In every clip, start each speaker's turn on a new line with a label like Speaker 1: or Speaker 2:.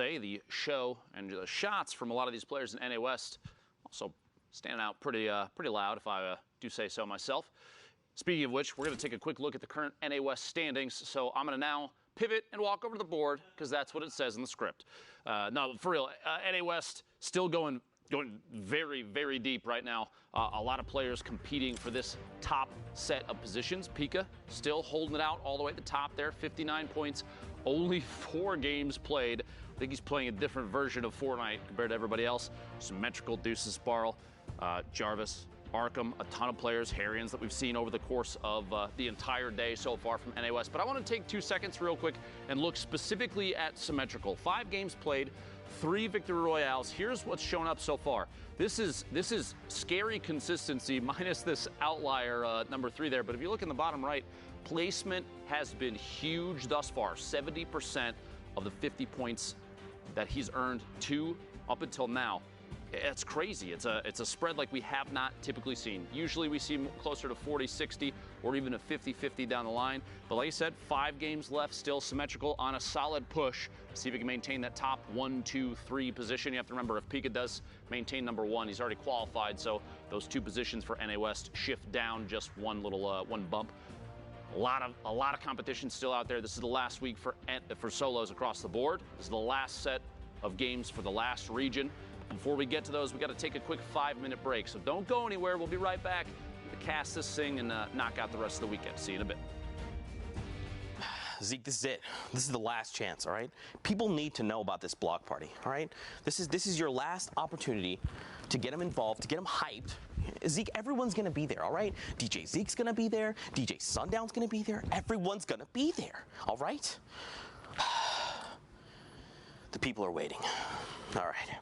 Speaker 1: today. The show and the shots from a lot of these players in NA West also standing out pretty loud, if I do say so myself. Speaking of which, we're going to take a quick look at the current NA West standings. So I'm going to now pivot and walk over to the board because that's what it says in the script. No, for real, NA West still going very, very deep right now. A lot of players competing for this top set of positions. Pika still holding it out all the way at the top there, 59 points, only 4 games played. I think he's playing a different version of Fortnite compared to everybody else. Symmetrical, Deuces, Sparl, Jarvis, Arkham, a ton of players, Harrians that we've seen over the course of the entire day so far from NA West. But I want to take 2 seconds real quick and look specifically at Symmetrical. 5 games played, 3 victory royales. Here's what's shown up so far. This is scary consistency minus this outlier number 3 there. But if you look in the bottom right, placement has been huge thus far. 70% of the 50 points that he's earned up until now. It's crazy. It's a spread like we have not typically seen. Usually we see closer to 40-60 or even a 50-50 down the line. But like I said, 5 games left, still Symmetrical on a solid push. See if he can maintain that top 1, 2, 3 position. You have to remember, if Pika does maintain number 1, he's already qualified. So those 2 positions for NA West shift down just one bump. A lot of competition still out there. This is the last week for solos across the board. This is the last set of games for the last region. Before we get to those, we got to take a quick 5-minute break. So don't go anywhere. We'll be right back to cast this thing and knock out the rest of the weekend. See you in a bit.
Speaker 2: Zeke, this is it. This is the last chance, all right? People need to know about this block party, all right? This is your last opportunity to get them involved, to get them hyped. Zeke, everyone's going to be there, all right? DJ Zeke's going to be there. DJ Sundown's going to be there. Everyone's going to be there, all right? The people are waiting. All right.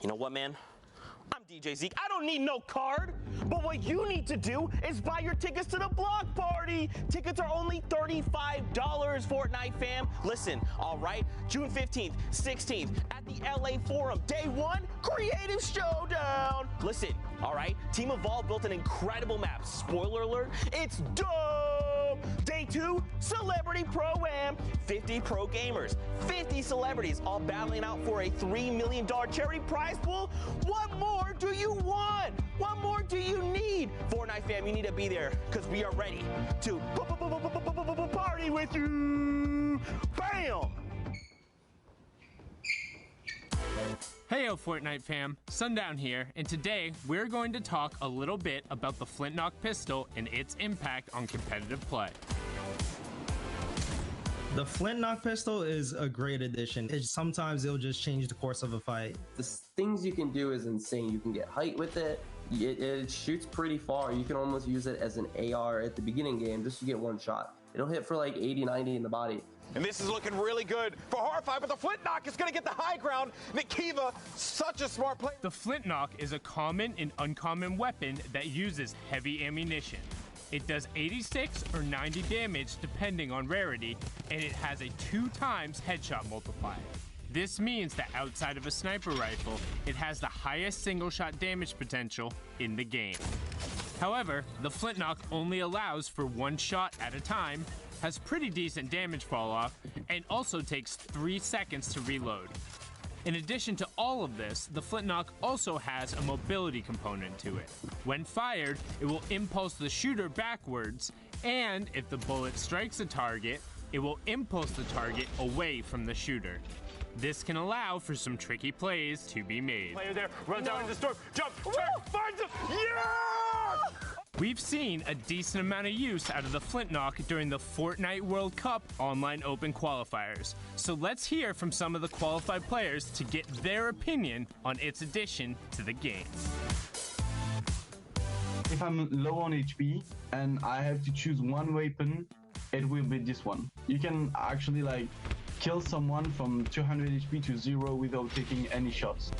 Speaker 2: You know what, man? I'm DJ Zeke. I don't need no card. But what you need to do is buy your tickets to the block party. Tickets are only $35, Fortnite fam. Listen, all right? June 15th, 16th at the LA Forum. Day 1, Creative Showdown. Listen, all right? Team Evolve built an incredible map. Spoiler alert, it's dope. Day 2, Celebrity Pro-Am. 50 pro gamers, 50 celebrities, all battling out for a $3 million charity prize pool. What more do you want? What more do you need? Fortnite fam, you need to be there because we are ready to party with you. Bam!
Speaker 3: Heyo Fortnite fam, Sundown here, and today we're going to talk a little bit about the Flintlock pistol and its impact on competitive play.
Speaker 4: The Flintlock pistol is a great addition. Sometimes it'll just change the course of a fight.
Speaker 5: The things you can do is insane. You can get height with it. It shoots pretty far. You can almost use it as an AR at the beginning game just to get 1 shot. It'll hit for like 80, 90 in the body.
Speaker 6: And this is looking really good for Horrify, but the Flintlock is going to get the high ground. Nikiva, such a smart play.
Speaker 3: The Flintlock is a common and uncommon weapon that uses heavy ammunition. It does 86 or 90 damage depending on rarity, and it has a 2 times headshot multiplier. This means that outside of a sniper rifle, it has the highest single shot damage potential in the game. However, the Flintlock only allows for 1 shot at a time, has pretty decent damage fall off, and also takes 3 seconds to reload. In addition to all of this, the Flintlock also has a mobility component to it. When fired, it will impulse the shooter backwards, and if the bullet strikes a target, it will impulse the target away from the shooter. This can allow for some tricky plays to be made.
Speaker 6: Player there, runs out into the storm, jump, finds him, yeah!
Speaker 3: We've seen a decent amount of use out of the Flintlock during the Fortnite World Cup online open qualifiers. So let's hear from some of the qualified players to get their opinion on its addition to the game.
Speaker 7: If I'm low on HP and I have to choose one weapon, it will be this one. You can actually like kill someone from 200 HP to 0 without taking any shots.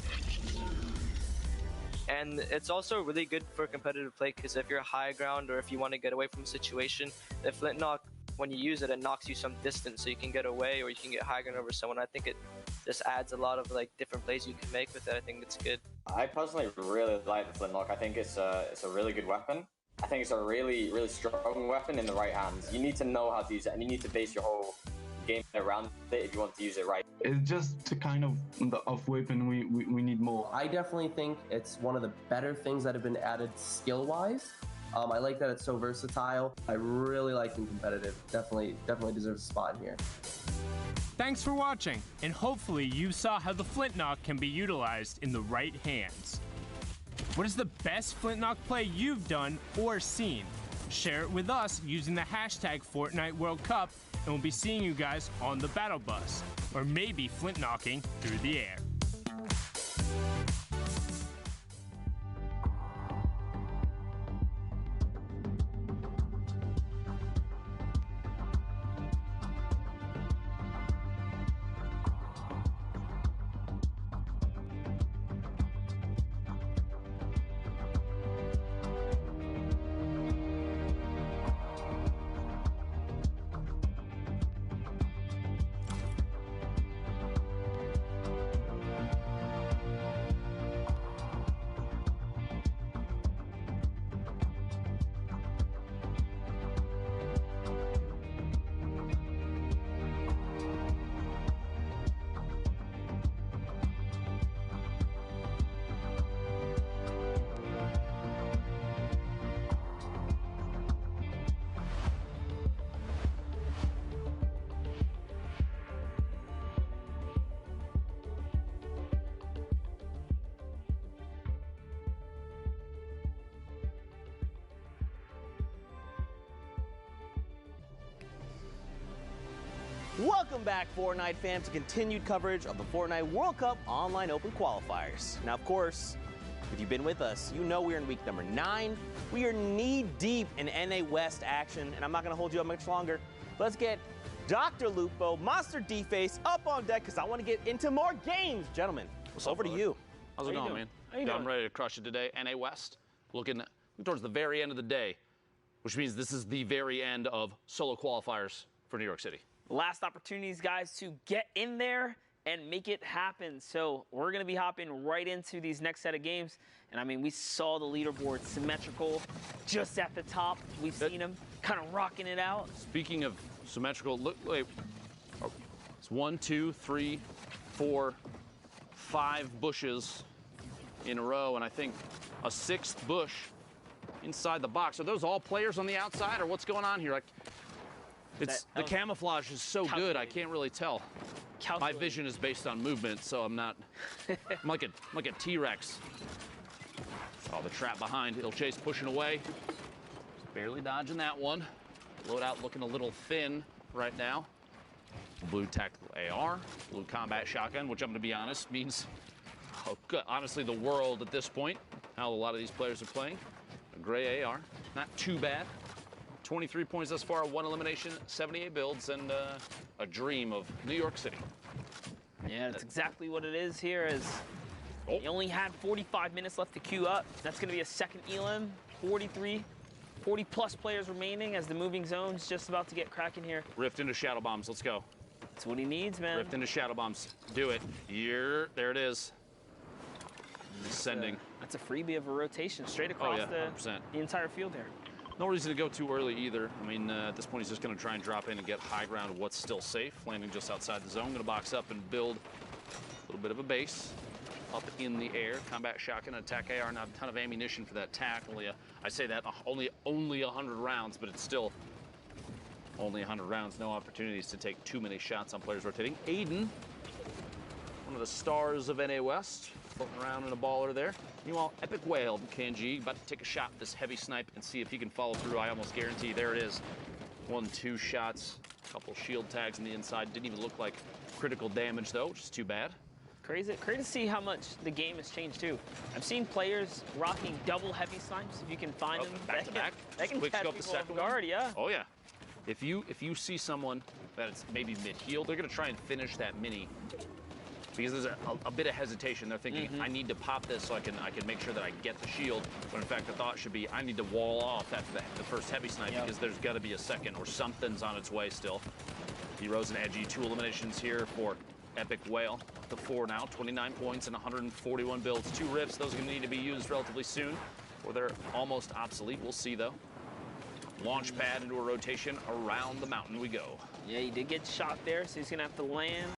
Speaker 8: And it's also really good for competitive play because if you're high ground or if you want to get away from a situation, the Flintlock, when you use it, it knocks you some distance so you can get away or you can get high ground over someone. I think it just adds a lot of like different plays you can make with it. I think it's good.
Speaker 9: I personally really like the Flintlock. I think it's a really good weapon. I think it's a really strong weapon in the right hands. You need to know how to use it and you need to base your whole game around it if you want to use it right.
Speaker 7: It's just the kind of weapon we need more.
Speaker 5: I definitely think it's one of the better things that have been added skill-wise. I like that it's so versatile. I really like it competitive. Definitely deserves a spot in here.
Speaker 3: Thanks for watching, and hopefully you saw how the Flintknock can be utilized in the right hands. What is the best Flintknock play you've done or seen? Share it with us using the hashtag Fortnite World Cup, and we'll be seeing you guys on the battle bus, or maybe Flintknocking through the air.
Speaker 2: Welcome back, Fortnite fam, to continued coverage of the Fortnite World Cup Online Open Qualifiers. Now, of course, if you've been with us, you know we're in week number 9. We are knee-deep in NA West action, and I'm not going to hold you up much longer. Let's get Dr. Lupo, Monster D-Face up on deck, because I want to get into more games. Gentlemen, over to you.
Speaker 1: How's it going, man? Yeah, I'm ready to crush it today. NA West, looking towards the very end of the day, which means this is the very end of solo qualifiers for New York City.
Speaker 10: Last opportunities, guys, to get in there and make it happen. So we're going to be hopping right into these next set of games. And I mean, we saw the leaderboard symmetrical just at the top. We've seen them kind of rocking it out.
Speaker 1: Speaking of symmetrical, look, wait. Oh, it's 1, 2, 3, 4, 5 bushes in a row, and I think a 6th bush inside the box. Are those all players on the outside, or what's going on here? The camouflage is so good, I can't really tell. My vision is based on movement, so I'm not. I'm like a T-Rex. Oh, the trap behind. Il Chase pushing away. Barely dodging that one. Loadout looking a little thin right now. Blue tactical AR, blue combat shotgun, which I'm going to be honest means, honestly, the world at this point. How a lot of these players are playing. A gray AR, not too bad. 23 points thus far, 1 elimination, 78 builds, and a dream of New York City.
Speaker 10: Yeah, that's exactly what it is here. As you only had 45 minutes left to queue up. That's going to be a second elim. 40 plus players remaining as the moving zone's just about to get cracking here.
Speaker 1: Rift into shadow bombs. Let's go.
Speaker 10: That's what he needs, man.
Speaker 1: Rift into shadow bombs. Do it. There it is. Descending.
Speaker 10: That's a freebie of a rotation straight across the entire field here.
Speaker 1: No reason to go too early either. I mean, at this point, he's just going to try and drop in and get high ground of what's still safe. Landing just outside the zone. Going to box up and build a little bit of a base up in the air. Combat shotgun, attack AR. Not a ton of ammunition for that tack. I say that only 100 rounds, but it's still only 100 rounds. No opportunities to take too many shots on players rotating. Aiden, one of the stars of NA West, floating around in a baller there. Meanwhile, Epic Whale, KNG, about to take a shot at this heavy snipe and see if he can follow through. I almost guarantee. There it is. 1, 2 shots. A couple shield tags on the inside. Didn't even look like critical damage, though, which is too bad.
Speaker 10: Crazy to see how much the game has changed, too. I've seen players rocking double heavy snipes. If you can find them,
Speaker 1: back to back.
Speaker 10: That can
Speaker 1: Quick
Speaker 10: catch
Speaker 1: scope
Speaker 10: people
Speaker 1: the second
Speaker 10: off guard,
Speaker 1: one.
Speaker 10: yeah.
Speaker 1: Oh, yeah. If you see someone that's maybe mid-heal, they're going to try and finish that mini. Because there's a bit of hesitation. They're thinking, I need to pop this so I can make sure that I get the shield. When in fact, the thought should be, I need to wall off after the first heavy snipe because there's got to be a second or something's on its way still. Heroes and Edgy, 2 eliminations here for Epic Whale. The 4 now, 29 points and 141 builds. 2 rifts, those are going to need to be used relatively soon, or they're almost obsolete. We'll see, though. Launch pad into a rotation. Around the mountain we go.
Speaker 10: Yeah, he did get shot there, so he's going to have to land.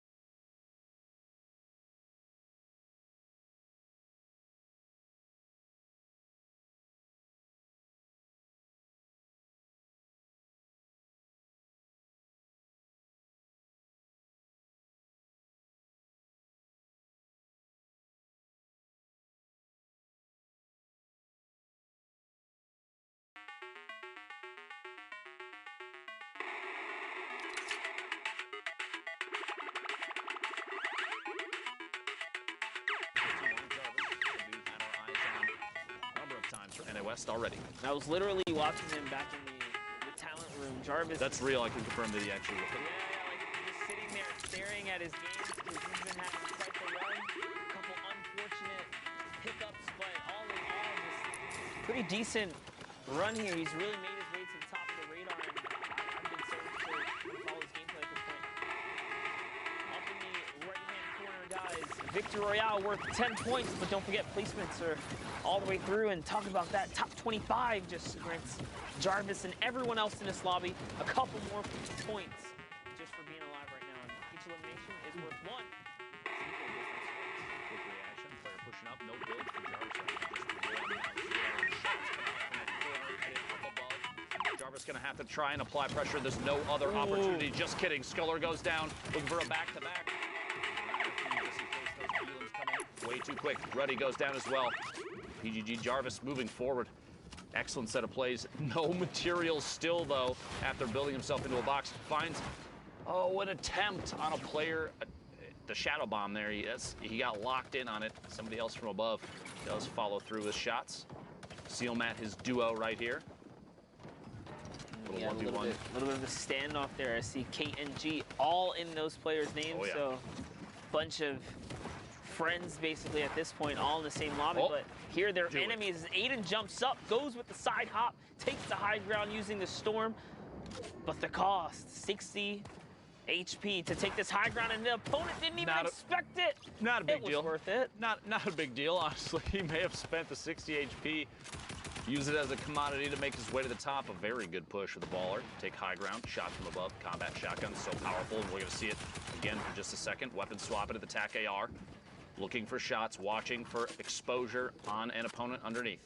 Speaker 1: West already.
Speaker 10: I was literally watching him back in the talent room. Jarvis.
Speaker 1: That's real. I can confirm that he actually.
Speaker 10: Yeah, like just sitting there staring at his games because he's been having quite the run. A couple unfortunate hiccups, but all in all, just pretty decent run here. He's really made his way to the top of the radar, and I've been so interested to follow his gameplay at this point. Up in the right-hand corner, guys. Victor Royale worth 10 points, but don't forget placements are all the way through. And talk about that, top 25 just grants Jarvis and everyone else in this lobby a couple more points just for being alive right now. And each elimination is worth 1.
Speaker 1: Quick reaction, player pushing up, no build for Jarvis. Jarvis gonna have to try and apply pressure. There's no other opportunity. Just kidding. Sculler goes down, looking for a back-to-back. Way too quick. Ruddy goes down as well. PGG Jarvis moving forward. Excellent set of plays. No materials still, though, after building himself into a box. Finds, an attempt on a player. The shadow bomb there. He got locked in on it. Somebody else from above does follow through with shots. Seal Matt, his duo right here.
Speaker 10: Yeah, a little bit of a standoff there. I see Kate and G all in those players' names. So bunch of friends basically at this point, all in the same lobby, but here they're enemies. Aiden jumps up, goes with the side hop, takes the high ground using the storm, but the cost, 60 HP to take this high ground, and the opponent didn't even expect it.
Speaker 1: Not a big deal.
Speaker 10: It was worth it.
Speaker 1: Not a big deal, honestly. He may have spent the 60 HP, use it as a commodity to make his way to the top. A very good push with the baller. Take high ground, shot from above, combat shotgun, so powerful, and we're gonna see it again for just a second. Weapon swap it at the TAC AR. Looking for shots, watching for exposure on an opponent underneath.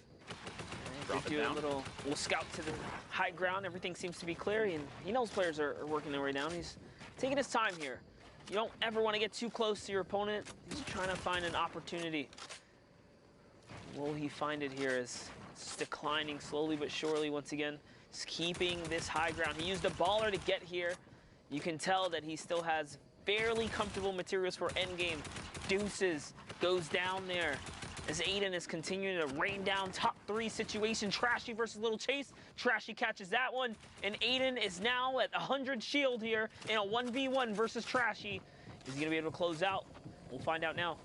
Speaker 1: Drop it down.
Speaker 10: A little scout to the high ground. Everything seems to be clear, and he knows players are working their way down. He's taking his time here. You don't ever want to get too close to your opponent. He's trying to find an opportunity. Will he find it here? As it's declining slowly but surely once again. He's keeping this high ground. He used a baller to get here. You can tell that he still has fairly comfortable materials for endgame. Deuces goes down there as Aiden is continuing to rain down top 3 situation. Trashy versus Little Chase. Trashy catches that one, and Aiden is now at 100 shield here in a 1v1 versus Trashy. Is he gonna be able to close out? We'll find out now.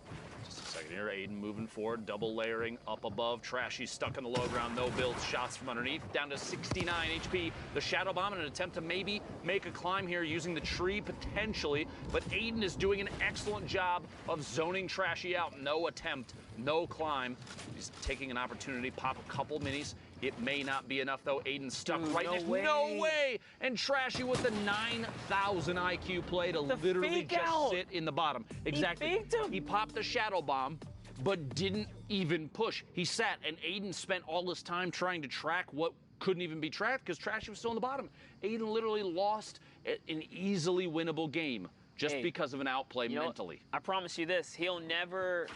Speaker 1: Just a second here, Aiden moving forward, double layering up above. Trashy stuck on the low ground, no builds, shots from underneath, down to 69 HP. The shadow bomb in an attempt to maybe make a climb here using the tree potentially, but Aiden is doing an excellent job of zoning Trashy out. No attempt, no climb. He's taking an opportunity, pop a couple minis. It may not be enough though. Aiden stuck right next. No way! And Trashy with the 9,000 IQ play to literally just sit in the bottom. Exactly.
Speaker 10: He faked him.
Speaker 1: He popped the shadow bomb, but didn't even push. He sat, and Aiden spent all this time trying to track what couldn't even be tracked because Trashy was still in the bottom. Aiden literally lost an easily winnable game just because of an outplay mentally.
Speaker 10: I promise you this, he'll never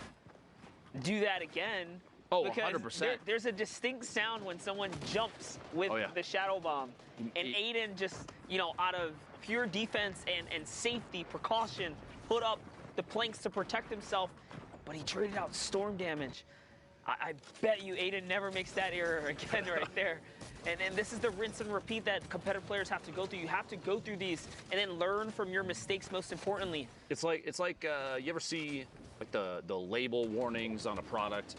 Speaker 10: do that again.
Speaker 1: Oh,
Speaker 10: because
Speaker 1: 100%.
Speaker 10: There's a distinct sound when someone jumps with the shadow bomb. And Aiden just, out of pure defense and safety, precaution, put up the planks to protect himself, but he traded out storm damage. I bet you Aiden never makes that error again right there. And this is the rinse and repeat that competitive players have to go through. You have to go through these and then learn from your mistakes, most importantly.
Speaker 1: It's like you ever see like the label warnings on a product,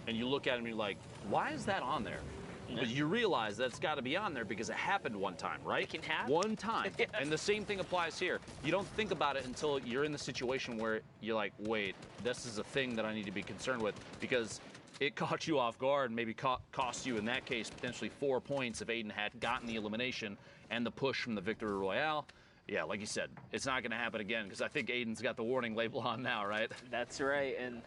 Speaker 1: and you look at it and you're like, why is that on there? But you realize that's got to be on there because it happened one time, right?
Speaker 10: It can happen.
Speaker 1: One time. And the same thing applies here. You don't think about it until you're in the situation where you're like, wait, this is a thing that I need to be concerned with because it caught you off guard and maybe cost you, in that case, potentially 4 points if Aiden had gotten the elimination and the push from the Victory Royale. Yeah, like you said, it's not going to happen again because I think Aiden's got the warning label on now, right?
Speaker 10: That's right, and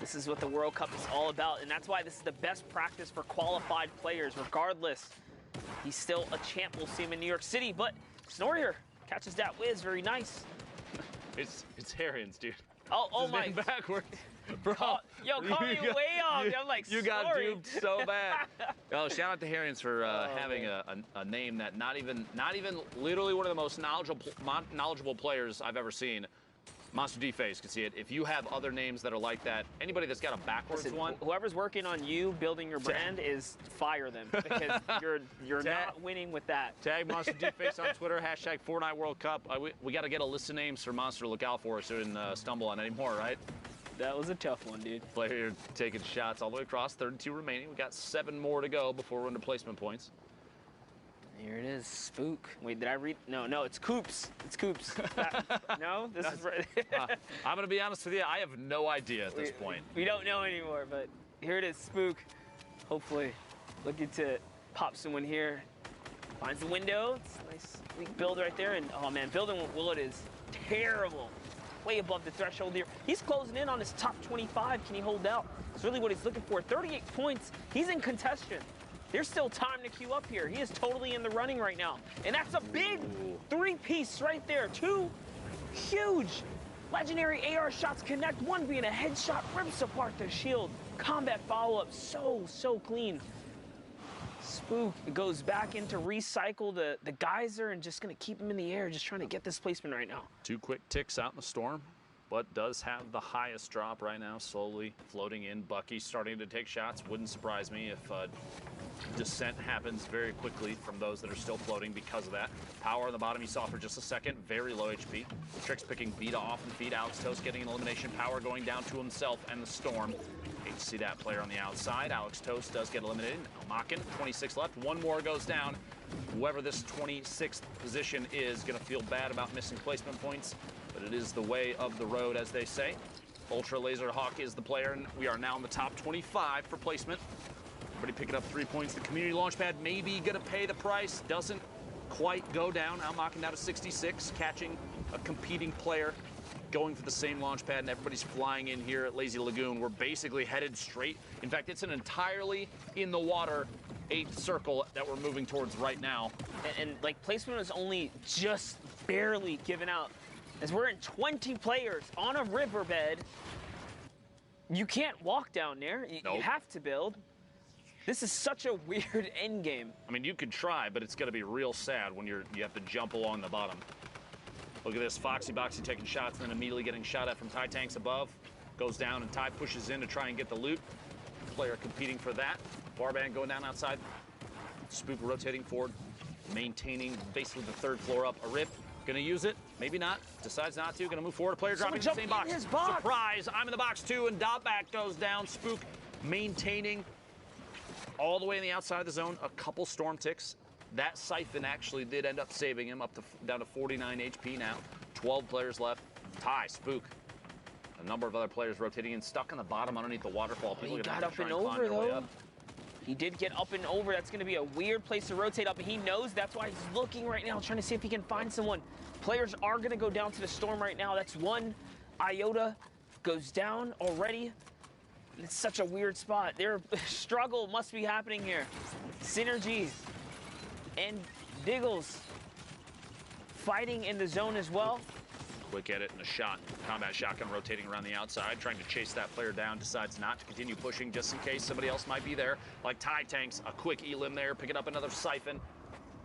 Speaker 10: this is what the World Cup is all about, and that's why this is the best practice for qualified players, regardless. He's still a champ. We'll see him in New York City, but Snore here catches that whiz. Very nice.
Speaker 1: It's Harians, dude.
Speaker 10: Oh my.
Speaker 1: Backwards. Bro,
Speaker 10: yo, call me way off. I'm like,
Speaker 1: you got
Speaker 10: sorry.
Speaker 1: duped so bad. Oh, shout out to Harians for having a name that not even literally one of the most knowledgeable players I've ever seen. Monster D-Face can see it. If you have other names that are like that, anybody that's got a backwards one.
Speaker 10: Whoever's working on you building your brand is fire them because you're not winning with that.
Speaker 1: Tag Monster D-Face on Twitter, hashtag Fortnite World Cup. We got to get a list of names for Monster to look out for so we didn't stumble on any more, right?
Speaker 10: That was a tough one, dude.
Speaker 1: Player taking shots all the way across, 32 remaining. We got 7 more to go before we're into placement points.
Speaker 10: Here it is, Spook. Wait, did I read? No, it's Coops. It's Coops. No, this is right.
Speaker 1: I'm gonna be honest with you. I have no idea at this point.
Speaker 10: We don't know anymore, but here it is, Spook. Hopefully, looking to pop someone here. Finds the window. It's a nice weak build right there, and oh man, building with Willet is terrible. Way above the threshold here. He's closing in on his top 25. Can he hold out? It's really what he's looking for. 38 points. He's in contention. There's still time to queue up here. He is totally in the running right now. And that's a big 3-piece right there. 2 huge legendary AR shots connect. One being a headshot, rips apart the shield. Combat follow-up, so clean. Spook goes back into recycle the geyser and just gonna keep him in the air, just trying to get this placement right now.
Speaker 1: 2 quick ticks out in the storm, but does have the highest drop right now, slowly floating in. Bucky starting to take shots. Wouldn't surprise me if descent happens very quickly from those that are still floating because of that. Power on the bottom you saw for just a second, very low HP. Tricks picking Vita off and feed. Alex Toast getting an elimination. Power going down to himself and the storm. Hate to see that player on the outside. Alex Toast does get eliminated. Makin, 26 left. 1 more goes down. Whoever this 26th position is gonna feel bad about missing placement points, but it is the way of the road, as they say. Ultra Laser Hawk is the player, and we are now in the top 25 for placement. Everybody picking up 3 points. The community launchpad may be gonna pay the price. Doesn't quite go down. Now Makin down to 66, catching a competing player, going for the same launch pad, and everybody's flying in here at Lazy Lagoon. We're basically headed straight. In fact, it's an entirely in the water 8th circle that we're moving towards right now.
Speaker 10: And like placement is only just barely given out. As we're in 20 players on a riverbed, you can't walk down there.
Speaker 1: Nope.
Speaker 10: You have to build. This is such a weird end game.
Speaker 1: I mean, you could try, but it's gonna be real sad when you have to jump along the bottom. Look at this, Foxy Boxy taking shots and then immediately getting shot at from Ty Tanks above. Goes down and Ty pushes in to try and get the loot. Player competing for that. Barband going down outside. Spook rotating forward, maintaining basically the 3rd floor up. A rip, gonna use it, maybe not. Decides not to, gonna move forward. A player dropping in the same box. Surprise, I'm in the box too, and dot back goes down. Spook maintaining all the way on the outside of the zone. A couple storm ticks. That siphon actually did end up saving him up to down to 49 HP now. 12 players left. Ty, Spook. A number of other players rotating in, stuck on the bottom underneath the waterfall.
Speaker 10: He got up and over though. He did get up and over. That's going to be a weird place to rotate up, and he knows that's why he's looking right now, trying to see if he can find someone. Players are going to go down to the storm right now. That's 1. Iota goes down already. It's such a weird spot. Their struggle must be happening here. Synergies and Diggles fighting in the zone as well.
Speaker 1: Quick edit and a shot. Combat shotgun rotating around the outside, trying to chase that player down. Decides not to continue pushing just in case somebody else might be there. Like Ty Tanks, a quick elim there, picking up another siphon.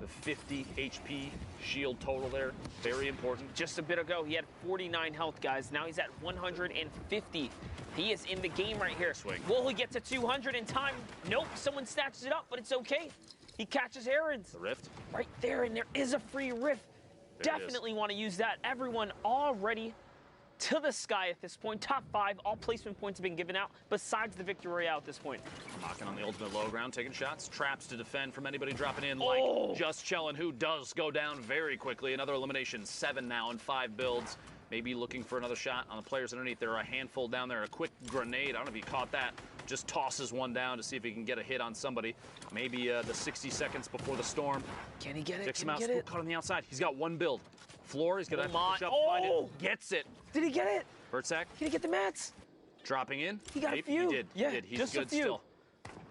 Speaker 1: The 50 HP shield total there, very important.
Speaker 10: Just a bit ago, he had 49 health, guys. Now he's at 150. He is in the game right here.
Speaker 1: Swing.
Speaker 10: Will he get to 200 in time? Nope, someone snatches it up, but it's okay. He catches Aaron's.
Speaker 1: The rift?
Speaker 10: Right there, and there is a free rift. Definitely want to use that. Everyone already to the sky at this point. Top 5, all placement points have been given out, besides the victory royale at this point.
Speaker 1: Knocking on the ultimate low ground, taking shots. Traps to defend from anybody dropping in, like Just Chillin', who does go down very quickly. Another elimination, 7 now in 5 builds. Maybe looking for another shot on the players underneath. There are a handful down there. A quick grenade, I don't know if you caught that. Just tosses one down to see if he can get a hit on somebody. Maybe the 60 seconds before the storm.
Speaker 10: Can he get it?
Speaker 1: Dicks him out. Caught on the outside. He's got 1 build. floor. He's going to push up, find it. Gets it.
Speaker 10: Did he get it?
Speaker 1: Vertsack.
Speaker 10: Did he get the mats?
Speaker 1: Dropping in.
Speaker 10: He got a few.
Speaker 1: He did.
Speaker 10: Yeah,
Speaker 1: he did. He's
Speaker 10: just
Speaker 1: good
Speaker 10: a few.
Speaker 1: still.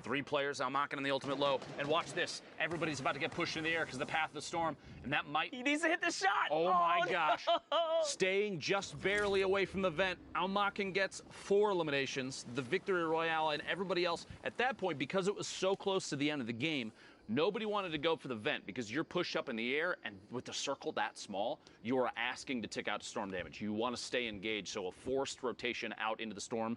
Speaker 1: 3 players Almakin in the ultimate low. And watch this. Everybody's about to get pushed in the air because the path of the storm. And that might...
Speaker 10: He needs to hit the shot.
Speaker 1: Oh my gosh.
Speaker 10: No.
Speaker 1: Staying just barely away from the vent. Almakin gets 4 eliminations. The Victory Royale and everybody else. At that point, because it was so close to the end of the game, nobody wanted to go for the vent because you're pushed up in the air, and with the circle that small, you are asking to tick out storm damage. You want to stay engaged, so a forced rotation out into the storm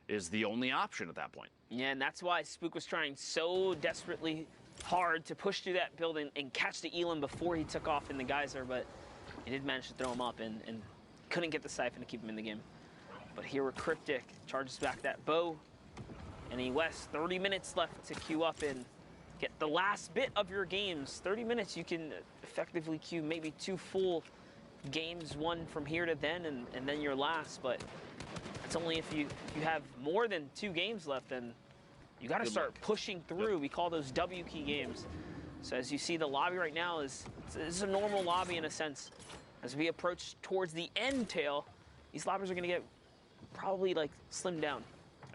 Speaker 1: is the only option at that point.
Speaker 10: Yeah, and that's why Spook was trying so desperately hard to push through that building and catch the Elam before he took off in the geyser, but he did manage to throw him up and couldn't get the siphon to keep him in the game. But here with Cryptic, charges back that bow. NA West, 30 minutes left to queue up and get the last bit of your games. 30 minutes, you can effectively queue maybe 2 full games, one from here to then, and then your last, but it's only if you have more than 2 games left, then you got to start pushing through. We call those W key games. So as you see, the lobby right now is a normal lobby in a sense. As we approach towards the end tail, these lobbies are going to get probably like slimmed down.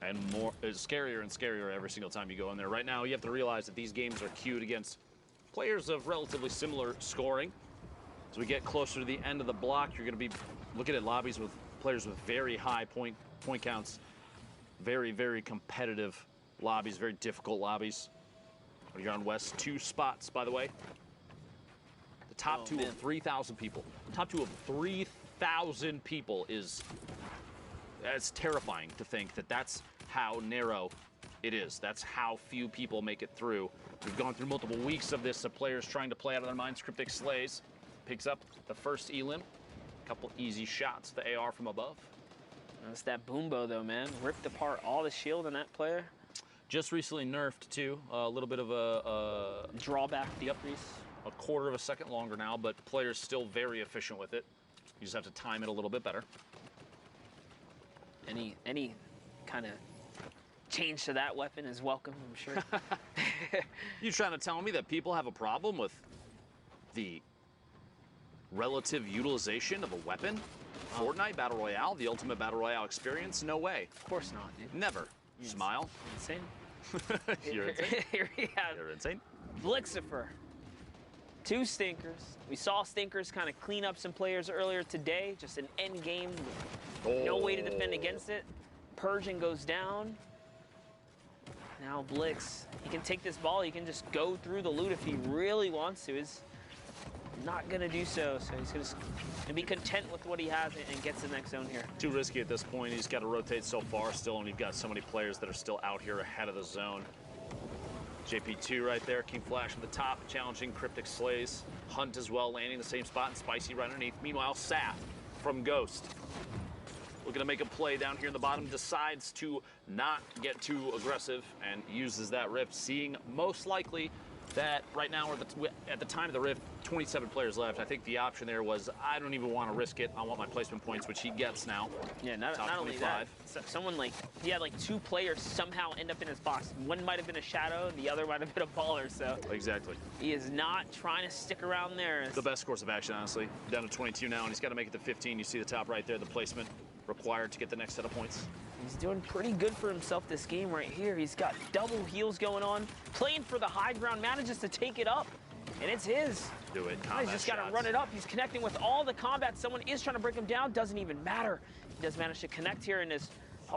Speaker 1: And more, it's scarier and scarier every single time you go in there. Right now, you have to realize that these games are queued against players of relatively similar scoring. As we get closer to the end of the block, you're going to be looking at lobbies with players with very high point counts, very, very competitive lobbies, very difficult lobbies. You're on West 2 spots, by the way. The top 2 of 3,000 people. Top 2 of 3,000 people is... It's terrifying to think that that's how narrow it is. That's how few people make it through. We've gone through multiple weeks of this, of players trying to play out of their minds. Cryptic slays, picks up the first Elim. Couple easy shots, the AR from above.
Speaker 10: That's that boom bow though, man. Ripped apart all the shield on that player.
Speaker 1: Just recently nerfed too. A little bit of a
Speaker 10: drawback decrease.
Speaker 1: A quarter of a second longer now, but the player's still very efficient with it. You just have to time it a little bit better.
Speaker 10: Any kind of change to that weapon is welcome, I'm sure.
Speaker 1: You trying to tell me that people have a problem with the relative utilization of a weapon? Fortnite Battle Royale, the ultimate Battle Royale experience? No way.
Speaker 10: Of course not, dude.
Speaker 1: Never. Smile.
Speaker 10: Insane.
Speaker 1: You're insane.
Speaker 10: Here we have
Speaker 1: You're insane.
Speaker 10: Blixifer. 2 stinkers. We saw stinkers kind of clean up some players earlier today. Just an end game. No way to defend against it. Persian goes down. Now Blix. He can take this ball. He can just go through the loot if he really wants to. He's not going to do so. So he's going to be content with what he has and gets the next zone here.
Speaker 1: Too risky at this point. He's got to rotate so far still, and you've got so many players that are still out here ahead of the zone. JP2 right there, King Flash at the top, challenging Cryptic Slays. Hunt as well, landing the same spot, and Spicy right underneath. Meanwhile, Saf from Ghost. Looking to make a play down here in the bottom, decides to not get too aggressive and uses that rift, seeing most likely that right now, at the time of the rift, 27 players left. I think the option there was, I don't even want to risk it. I want my placement points, which he gets now.
Speaker 10: Yeah, not only that, someone like, he had like 2 players somehow end up in his box. One might have been a shadow, and the other might have been a baller, so.
Speaker 1: Exactly.
Speaker 10: He is not trying to stick around there.
Speaker 1: The best course of action, honestly. Down to 22 now, and he's got to make it to 15. You see the top right there, the placement required to get the next set of points.
Speaker 10: He's doing pretty good for himself this game right here. He's got double heals going on, playing for the high ground, manages to take it up, and it's his.
Speaker 1: Do it.
Speaker 10: He's just got to run it up. He's connecting with all the combat. Someone is trying to break him down. Doesn't even matter. He does manage to connect here, and there's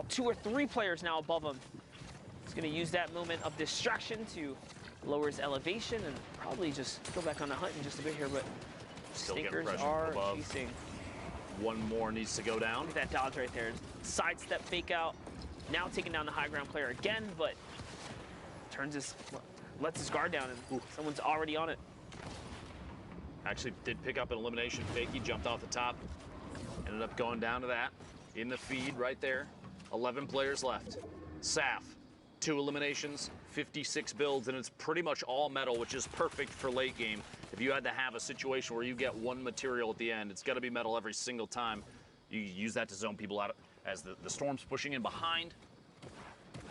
Speaker 10: 2 or 3 players now above him. He's going to use that moment of distraction to lower his elevation and probably just go back on the hunt in just a bit here, but
Speaker 1: Still
Speaker 10: stinkers are chasing.
Speaker 1: One more needs to go down.
Speaker 10: Look at that dodge right there. Sidestep, fake out. Now taking down the high ground player again, but lets his guard down, and someone's already on it.
Speaker 1: Actually did pick up an elimination fake. He jumped off the top. Ended up going down to that. In the feed right there. 11 players left. Saf, 2 eliminations, 56 builds, and it's pretty much all metal, which is perfect for late game. If you had to have a situation where you get 1 material at the end, it's got to be metal every single time. You use that to zone people out as the storm's pushing in behind.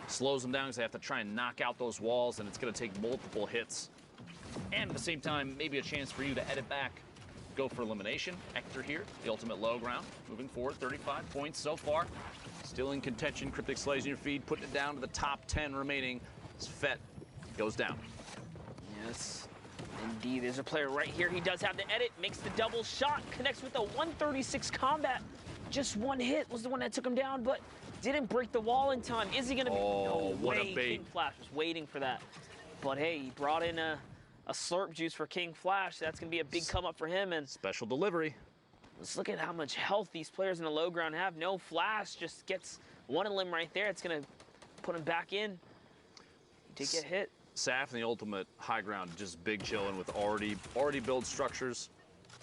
Speaker 1: Slows them down because they have to try and knock out those walls, and it's going to take multiple hits. And at the same time, maybe a chance for you to edit back go for elimination. Hector here, the ultimate low ground. Moving forward, 35 points so far. Still in contention. Cryptic slays in your feed, putting it down to the top 10 remaining. As Fett goes down.
Speaker 10: Yes, indeed. There's a player right here. He does have the edit, makes the double shot, connects with a 136 combat. Just one hit was the one that took him down, but didn't break the wall in time. Is he going to be?
Speaker 1: Oh,
Speaker 10: No
Speaker 1: what
Speaker 10: way.
Speaker 1: a bait.
Speaker 10: King Flash was waiting for that. But hey, he brought in a slurp juice for King Flash. That's going to be a big come up for him. And
Speaker 1: special delivery.
Speaker 10: let's look at how much health these players in the low ground have. No Flash, just gets one limb right there. It's going to put him back in. He did get hit.
Speaker 1: Saf in the ultimate high ground, just big chilling with already built structures.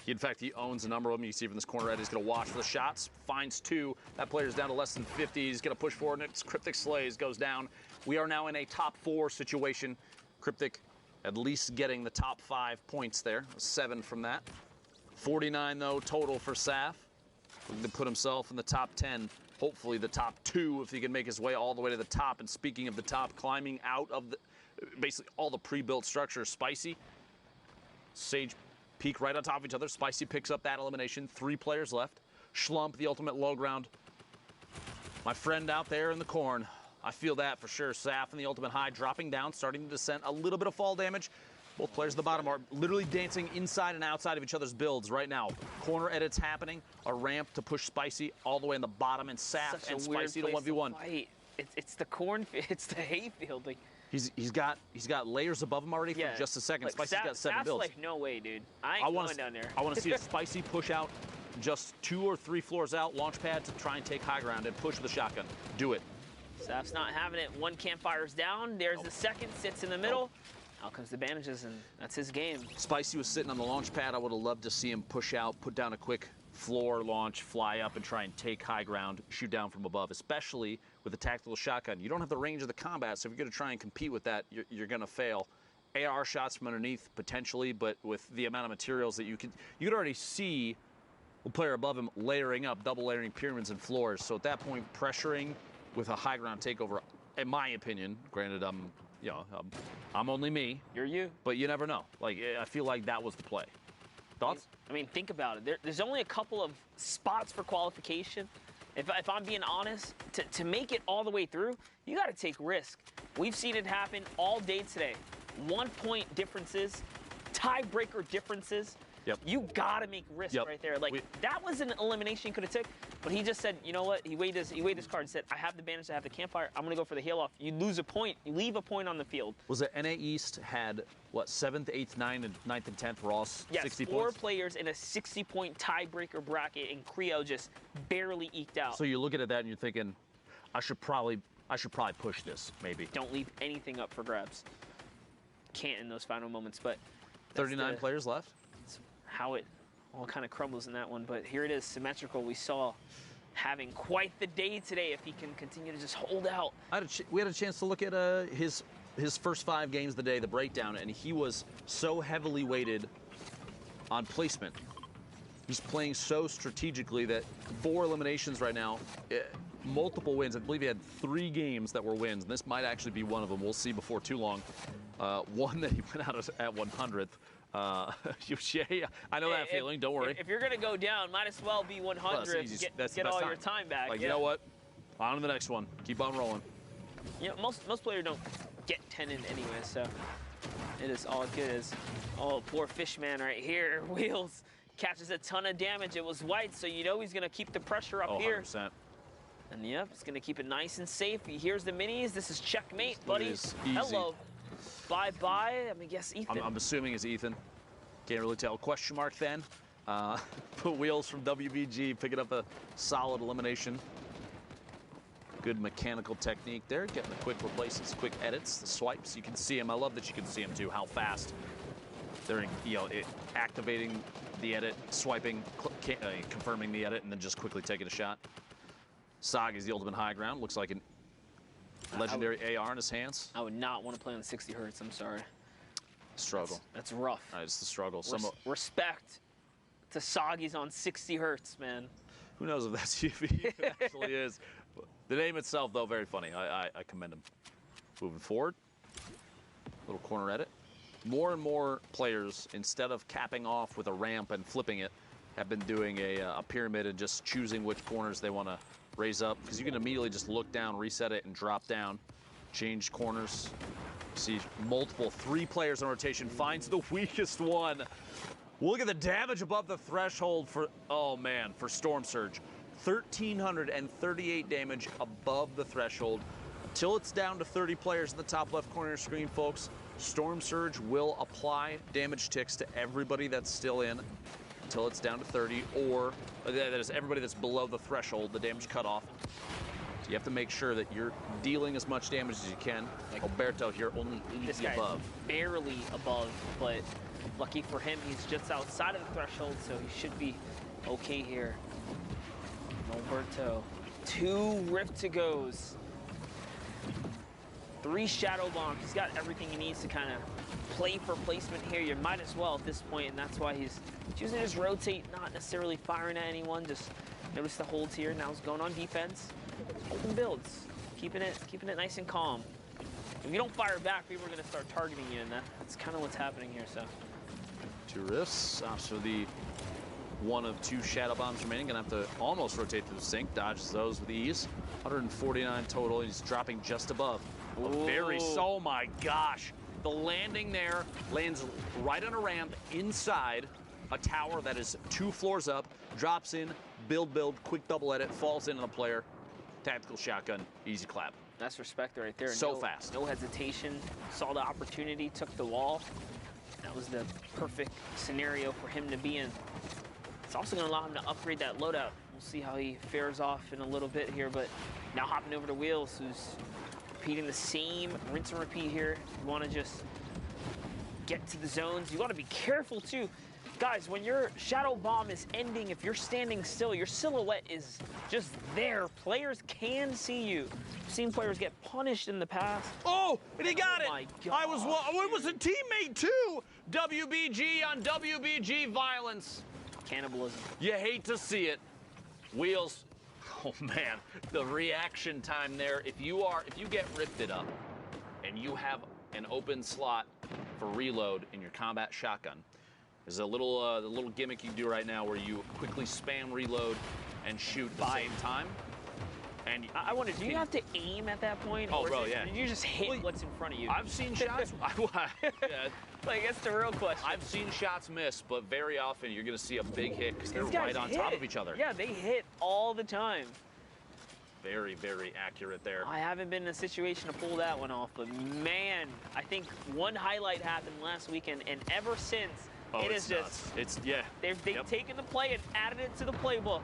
Speaker 1: In fact, he owns a number of them. You can see from this corner right, he's going to watch for the shots, finds 2. That player's down to less than 50. He's going to push forward, and it's Cryptic Slays, goes down. We are now in a top 4 situation. Cryptic at least getting the top 5 points there, 7 from that. 49, though, total for Saf. Looking to put himself in the top 10, hopefully the top 2 if he can make his way all the way to the top. And speaking of the top, climbing out of the basically all the pre-built structures, Spicy, Sage peek right on top of each other. Spicy picks up that elimination. 3 players left. Schlump, the ultimate low ground. My friend out there in the corn. I feel that for sure. Saf in the ultimate high, dropping down, starting to descend. A little bit of fall damage. Both players at the bottom are literally dancing inside and outside of each other's builds right now. Corner edits happening. A ramp to push Spicy all the way in the bottom, and Saf and Spicy to 1v1.
Speaker 10: It's the corn, it's the hayfield. Like,
Speaker 1: He's got layers above him already for just a second.
Speaker 10: Like,
Speaker 1: Spicy's got 7
Speaker 10: Saf's
Speaker 1: builds.
Speaker 10: like, no way, dude. I ain't going down there.
Speaker 1: I want to see a Spicy push out just 2 or 3 floors out, launch pad to try and take high ground and push with the shotgun. Do it.
Speaker 10: Saf's not having it. 1 campfire's down. There's the second, sits in the middle. Out comes the bandages, and that's his game.
Speaker 1: Spicy was sitting on the launch pad. I would have loved to see him push out, put down a quick floor launch, fly up, and try and take high ground, shoot down from above, especially with a tactical shotgun. You don't have the range of the combat, so if you're going to try and compete with that, you're going to fail. AR shots from underneath, potentially, but with the amount of materials that you could already see the player above him layering up, double layering pyramids and floors. So at that point, pressuring with a high ground takeover, in my opinion, granted, I'm only me.
Speaker 10: You're you.
Speaker 1: But you never know. Like, I feel like that was the play. Thoughts?
Speaker 10: I mean, think about it. There's only a couple of spots for qualification. If I'm being honest, to make it all the way through, you got to take risk. We've seen it happen all day today. 1-point differences, tiebreaker differences.
Speaker 1: Yep.
Speaker 10: You got to make risk right there. Like, that was an elimination he could have took, but he just said, you know what? He weighed his card and said, I have the bandage, I have the campfire. I'm going to go for the heal off. You lose a point. You leave a point on the field.
Speaker 1: Was it NA East had, what, 7th, 8th, 9th, and 9th, and 10th were all 60 points?
Speaker 10: Yes, 4 players in a 60-point tiebreaker bracket, and Creo just barely eked out.
Speaker 1: So you're looking at that and you're thinking, I should probably push this, maybe.
Speaker 10: Don't leave anything up for grabs. Can't in those final moments, but
Speaker 1: 39 players left.
Speaker 10: How it all kind of crumbles in that one, but here it is, symmetrical. We saw having quite the day today if he can continue to just hold out.
Speaker 1: We had a chance to look at his first 5 games of the day, the breakdown, and he was so heavily weighted on placement. He's playing so strategically that 4 eliminations right now, multiple wins. I believe he had 3 games that were wins, and this might actually be one of them. We'll see before too long. One that he went out at 100th. I know that feeling. Don't worry.
Speaker 10: If you're gonna go down, might as well be 100. Get all your time back.
Speaker 1: Like, you know what? On to the next one. Keep on rolling.
Speaker 10: You know, most players don't get 10 in anyway, so it is all good as. Oh, poor Fishman right here. Wheels catches a ton of damage. It was white, so you know he's gonna keep the pressure up here.
Speaker 1: 100%.
Speaker 10: And yep, he's gonna keep it nice and safe. He hears the minis. This is checkmate, buddies. Hello. Bye-bye. I mean, guess Ethan.
Speaker 1: I'm assuming it's Ethan. Can't really tell. Question mark then. Put Wheels from WBG picking up a solid elimination. Good mechanical technique there. Getting the quick replaces, quick edits, the swipes. You can see him. I love that you can see him too. How fast they're activating the edit, swiping, confirming the edit, and then just quickly taking a shot. Sog is the ultimate high ground. Looks like an legendary AR in his hands.
Speaker 10: I would not want to play on 60 hertz. I'm sorry.
Speaker 1: Struggle.
Speaker 10: That's rough.
Speaker 1: It's the struggle.
Speaker 10: Respect to Soggy's on 60 hertz, man.
Speaker 1: Who knows if that's UV? It actually is. The name itself, though, very funny. I commend him. Moving forward. Little corner edit. more and more players, instead of capping off with a ramp and flipping it, have been doing a pyramid and just choosing which corners they want to raise up, because you can immediately just look down, reset it, and drop down, change corners. See multiple 3 players in rotation, finds the weakest one. Look at the damage above the threshold for, oh man, for Storm Surge. 1,338 damage above the threshold. Until it's down to 30 players in the top left corner of your screen, folks, Storm Surge will apply damage ticks to everybody that's still in until it's down to 30, or that is everybody that's below the threshold, the damage cutoff. So you have to make sure that you're dealing as much damage as you can. Like Alberto here, only 80 above.
Speaker 10: Barely above, but lucky for him, he's just outside of the threshold, so he should be okay here. Alberto, 2 Rift to goes. 3 Shadow Bombs. He's got everything he needs to kind of play for placement here. You might as well at this point, and that's why he's choosing to just rotate, not necessarily firing at anyone. Just notice the holds here. Now he's going on defense. Open builds, keeping it nice and calm. If you don't fire back, people are going to start targeting you, and that's kind of what's happening here. So
Speaker 1: 2 rifts. So the 1 of 2 Shadow Bombs remaining. Gonna have to almost rotate through the sink. Dodges those with ease. 149 total. He's dropping just above. Oh my gosh. The landing there lands right on a ramp inside a tower that is 2 floors up. Drops in, build, quick double edit, falls into the player. Tactical shotgun, easy clap.
Speaker 10: that's respect right there.
Speaker 1: So fast.
Speaker 10: No hesitation. Saw the opportunity, took the wall. That was the perfect scenario for him to be in. It's also going to allow him to upgrade that loadout. We'll see how he fares off in a little bit here, but now hopping over to Wheels, who's repeating the same rinse and repeat here. You want to just get to the zones. You want to be careful too. Guys, when your Shadow Bomb is ending, if you're standing still, your silhouette is just there. Players can see you. I've seen players get punished in the past.
Speaker 1: Oh, and he got it.
Speaker 10: My God.
Speaker 1: It was a teammate too. WBG on WBG violence.
Speaker 10: Cannibalism.
Speaker 1: You hate to see it. Wheels. Oh man, the reaction time there. If you get rifted up and you have an open slot for reload in your combat shotgun, there's a little the little gimmick you can do right now where you quickly spam reload and shoot at the same time. And
Speaker 10: I wonder, do you have to aim at that point?
Speaker 1: Oh,
Speaker 10: or
Speaker 1: bro, yeah.
Speaker 10: Do you just hit what's in front of you?
Speaker 1: I've seen shots. Yeah.
Speaker 10: Like, that's the real question.
Speaker 1: I've seen shots miss, but very often you're going to see a big hit because they're right on top of each other.
Speaker 10: Yeah, they hit all the time.
Speaker 1: Very, very accurate there.
Speaker 10: I haven't been in a situation to pull that one off, but man, I think one highlight happened last weekend, and ever since, it is just, they've taken the play and added it to the playbook.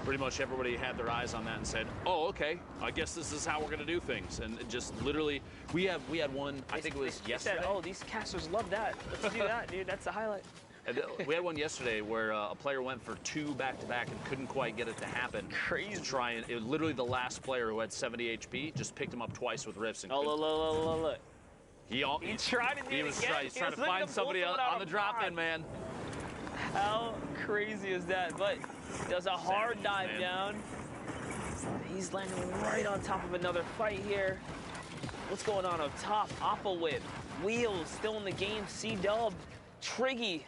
Speaker 1: Pretty much everybody had their eyes on that and said, oh, okay, I guess this is how we're going to do things. And it just literally, we had one, I think it was yesterday.
Speaker 10: Said, oh, these casters love that. Let's do that, dude. That's the highlight.
Speaker 1: And we had one yesterday where a player went for 2 back-to-back and couldn't quite get it to happen.
Speaker 10: Crazy.
Speaker 1: To try and, it was literally the last player who had 70 HP just picked him up twice with rifts. And
Speaker 10: look.
Speaker 1: He
Speaker 10: tried to do it again.
Speaker 1: He's trying to find somebody on the drop-in, man.
Speaker 10: How crazy is that? But does a hard dive down. He's landing right on top of another fight here. What's going on up top? Oppa Whip. Wheels still in the game. C-Dub. Triggy.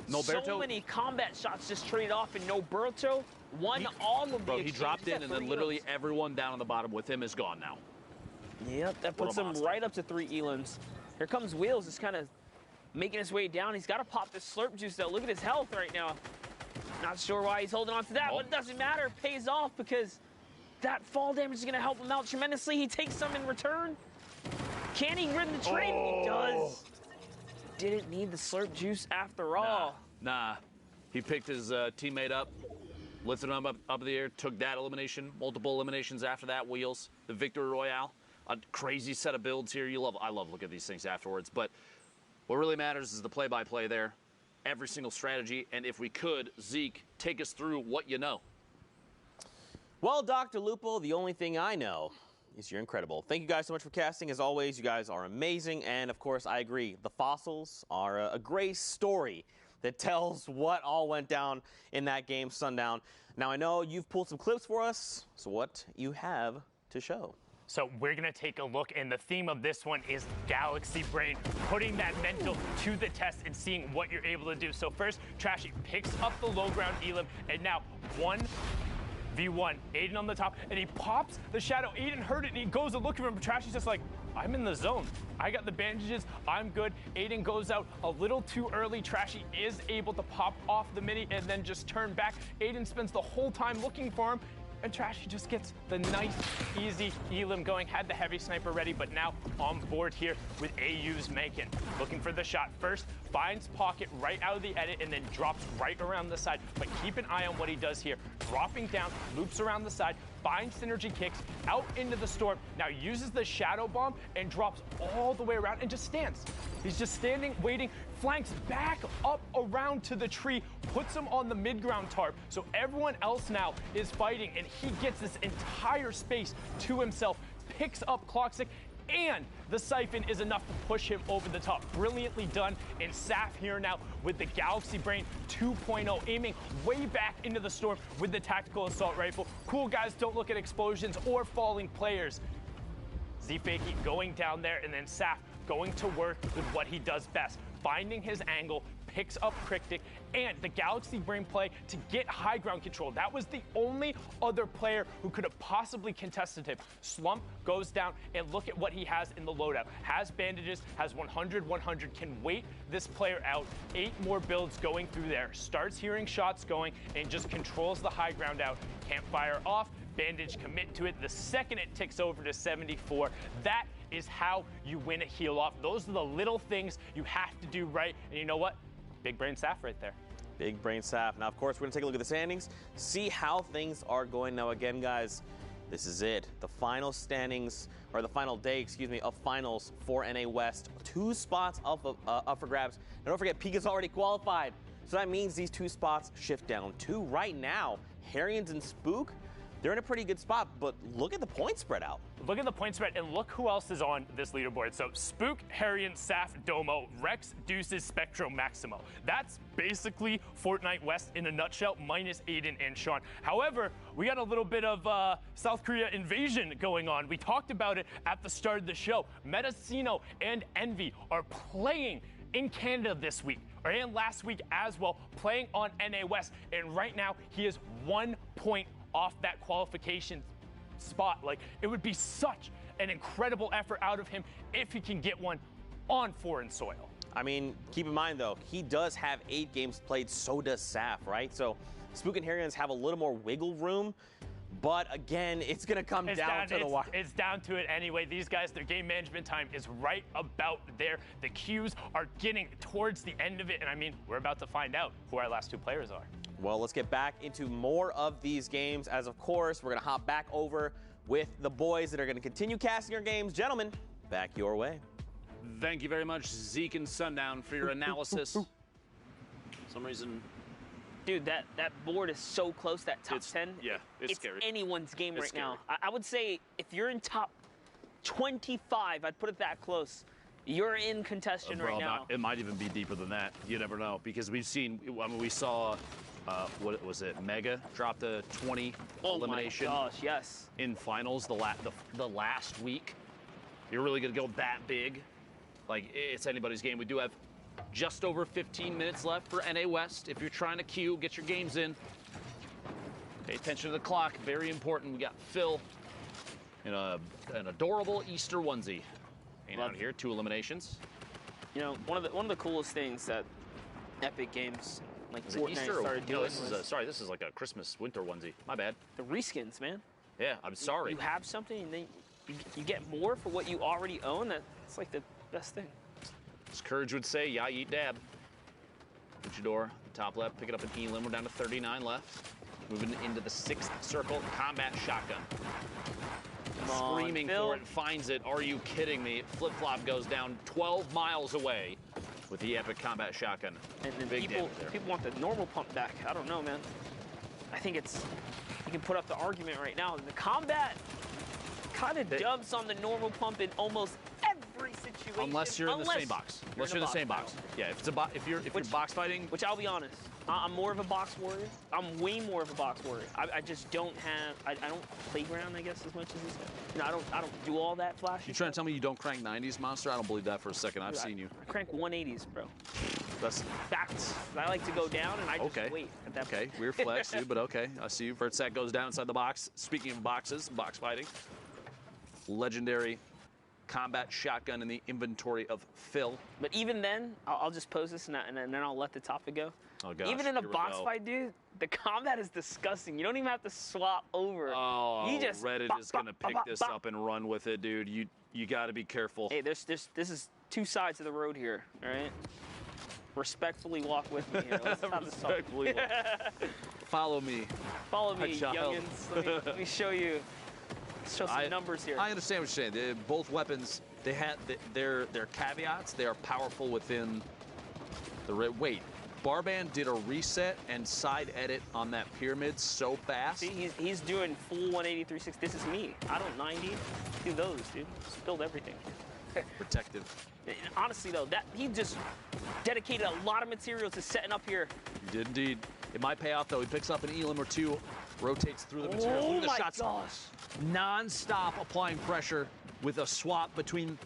Speaker 10: So many combat shots just traded off, and Noberto won all of the
Speaker 1: Bro, he dropped in, and then literally everyone down on the bottom with him is gone now.
Speaker 10: Yep, that puts him right up to 3 elims. Here comes Wheels, just kind of making his way down. He's got to pop this slurp juice, though. Look at his health right now. Not sure why he's holding on to that, but it doesn't matter. It pays off because that fall damage is going to help him out tremendously. He takes some in return. Can he win the trade? He does. Didn't need the slurp juice after all.
Speaker 1: Nah. He picked his teammate up, lifted him up in the air, took that elimination, multiple eliminations after that, Wheels, the Victory Royale. A crazy set of builds here. I love looking at these things afterwards, but what really matters is the play-by-play there. Every single strategy, and if we could, Zeke, take us through what you know.
Speaker 2: Well, Dr. Lupo, the only thing I know is you're incredible. Thank you guys so much for casting. As always, you guys are amazing. And, of course, I agree. The fossils are a great story that tells what all went down in that game, Sundown. Now, I know you've pulled some clips for us, so what you have to show?
Speaker 3: So we're gonna take a look, and the theme of this one is Galaxy Brain, putting that mental to the test and seeing what you're able to do. So first, Trashy picks up the low ground Elim, and now 1v1, Aiden on the top, and he pops the shadow. Aiden heard it, and he goes to look at him, but Trashy's just like, I'm in the zone. I got the bandages, I'm good. Aiden goes out a little too early. Trashy is able to pop off the mini and then just turn back. Aiden spends the whole time looking for him, and Trashy just gets the nice, easy Elim going. Had the heavy sniper ready, but now on board here with AU's Macon. Looking for the shot first, finds pocket right out of the edit, and then drops right around the side. But keep an eye on what he does here. Dropping down, loops around the side, finds synergy kicks out into the storm. Now uses the shadow bomb and drops all the way around and just stands. He's just standing, waiting, flanks back up around to the tree, puts him on the mid-ground tarp. So everyone else now is fighting, and he gets this entire space to himself, picks up Clockstick, and the siphon is enough to push him over the top. Brilliantly done. And Saf here now with the Galaxy Brain 2.0, aiming way back into the storm with the tactical assault rifle. Cool guys don't look at explosions or falling players. Z-Fakey going down there, and then Saf going to work with what he does best, finding his angle, picks up Cryptic, and the Galaxy Brain play to get high ground control. That was the only other player who could have possibly contested him. Slump goes down, and look at what he has in the loadout. Has bandages, has 100, can wait this player out. 8 more builds going through there. Starts hearing shots going and just controls the high ground out. Can't fire off, bandage commit to it. The second it ticks over to 74, that is how you win a heal off. Those are the little things you have to do right. And you know what? Big brain Saf right there.
Speaker 2: Big brain Saf. Now, of course, we're going to take a look at the standings, see how things are going. Now, again, guys, this is it. The final standings, or the final day, excuse me, of finals for NA West. 2 spots up for grabs. Now, don't forget, Pika's already qualified. So that means these 2 spots shift down to right now. Harrians and Spook, they're in a pretty good spot, but look at the point spread out.
Speaker 3: Look at the point spread, and look who else is on this leaderboard. So Spook, Harrian, Saf, Domo, Rex, Deuces, Spectro, Maximo. That's basically Fortnite West in a nutshell, minus Aiden and Sean. However, we got a little bit of South Korea invasion going on. We talked about it at the start of the show. Metacino and Envy are playing in Canada this week, and last week as well, playing on NA West. And right now, he is 1 point off that qualification spot. Like, it would be such an incredible effort out of him if he can get one on foreign soil.
Speaker 2: I mean, keep in mind though, he does have 8 games played, so does Saf, right? So Spook and Harrians have a little more wiggle room, but again, it's gonna come down to the wire.
Speaker 3: It's down to it anyway. These guys, their game management time is right about there. The queues are getting towards the end of it, and I mean, we're about to find out who our last 2 players are.
Speaker 2: Well, let's get back into more of these games, as of course, we're gonna hop back over with the boys that are gonna continue casting our games. Gentlemen, back your way.
Speaker 1: Thank you very much, Zeke and Sundown, for your analysis. For some reason,
Speaker 10: dude, that board is so close, that top 10.
Speaker 1: Yeah, it's scary.
Speaker 10: Anyone's game
Speaker 1: It's
Speaker 10: right
Speaker 1: scary.
Speaker 10: now. I would say if you're in top 25, I'd put it that close. You're in contention right now.
Speaker 1: It might even be deeper than that. You never know, because we've seen, I mean, we saw, what was it, Mega dropped a 20 elimination.
Speaker 10: Oh my gosh, yes.
Speaker 1: In finals the last week. You're really gonna go that big? Like, it's anybody's game. We do have just over 15 minutes left for NA West. If you're trying to queue, get your games in. Pay attention to the clock, very important. We got Phil in an adorable Easter onesie. And out here, 2 eliminations.
Speaker 10: You know, one of the coolest things that Epic Games like Fortnite started doing
Speaker 1: this is like a Christmas winter onesy. My bad.
Speaker 10: The reskins, man.
Speaker 1: Yeah, I'm sorry.
Speaker 10: You have something, and then you get more for what you already own. That's like the best thing.
Speaker 1: As Courage would say, yeah, eat dab. Luchador, top left, pick it up an Elim. We're down to 39 left. Moving into the 6th circle, combat shotgun. Screaming for it, finds it. Are you kidding me? Flip-flop goes down 12 miles away with the epic combat shotgun.
Speaker 10: And then
Speaker 1: Big
Speaker 10: people
Speaker 1: damage there.
Speaker 10: want the normal pump back. I don't know, man. I think you can put up the argument right now. The combat kind of dubs on the normal pump in almost every situation. situation.
Speaker 1: Unless you're in the same box. Unless you're in the same box. Yeah, if it's if you're box fighting.
Speaker 10: Which I'll be honest, I'm more of a box warrior. I'm way more of a box warrior. I just don't have. I don't playground, I guess, as much as you said. You know, I don't do all that flashy.
Speaker 1: You trying to tell me you don't crank 90s, Monster? I don't believe that for a second. I've seen you.
Speaker 10: I crank 180s, bro.
Speaker 1: That's
Speaker 10: facts. I like to go down and I just wait at that point.
Speaker 1: Weird flex, dude, but okay. I see you. First set goes down inside the box. Speaking of boxes, box fighting. Legendary combat shotgun in the inventory of Phil.
Speaker 10: But even then, I'll just pose this and then I'll let the topic go.
Speaker 1: Oh, gosh.
Speaker 10: Even in a box fight, dude, the combat is disgusting. You don't even have to swap over.
Speaker 1: Oh,
Speaker 10: you just
Speaker 1: Reddit is going to pick this up and run with it, dude. You got to be careful.
Speaker 10: Hey, this is two sides of the road here, all right? Respectfully walk with me here. Let's have this talk.
Speaker 1: Respectfully walk. Follow me.
Speaker 10: Follow me, youngins. Let me show you. Show some numbers here.
Speaker 1: I understand what you're saying. Both weapons, they had their caveats. They are powerful within the wait. Barband did a reset and side edit on that pyramid so fast.
Speaker 10: See, he's doing full 180, 360. This is me. I don't 90. Do those, dude. Just build everything.
Speaker 1: Protective.
Speaker 10: Honestly, though, he just dedicated a lot of material to setting up here.
Speaker 1: He did indeed. It might pay off, though. He picks up an elim or two, rotates through the material.
Speaker 10: Oh,
Speaker 1: Look at the
Speaker 10: my
Speaker 1: shots.
Speaker 10: gosh.
Speaker 1: Non-stop applying pressure with a swap between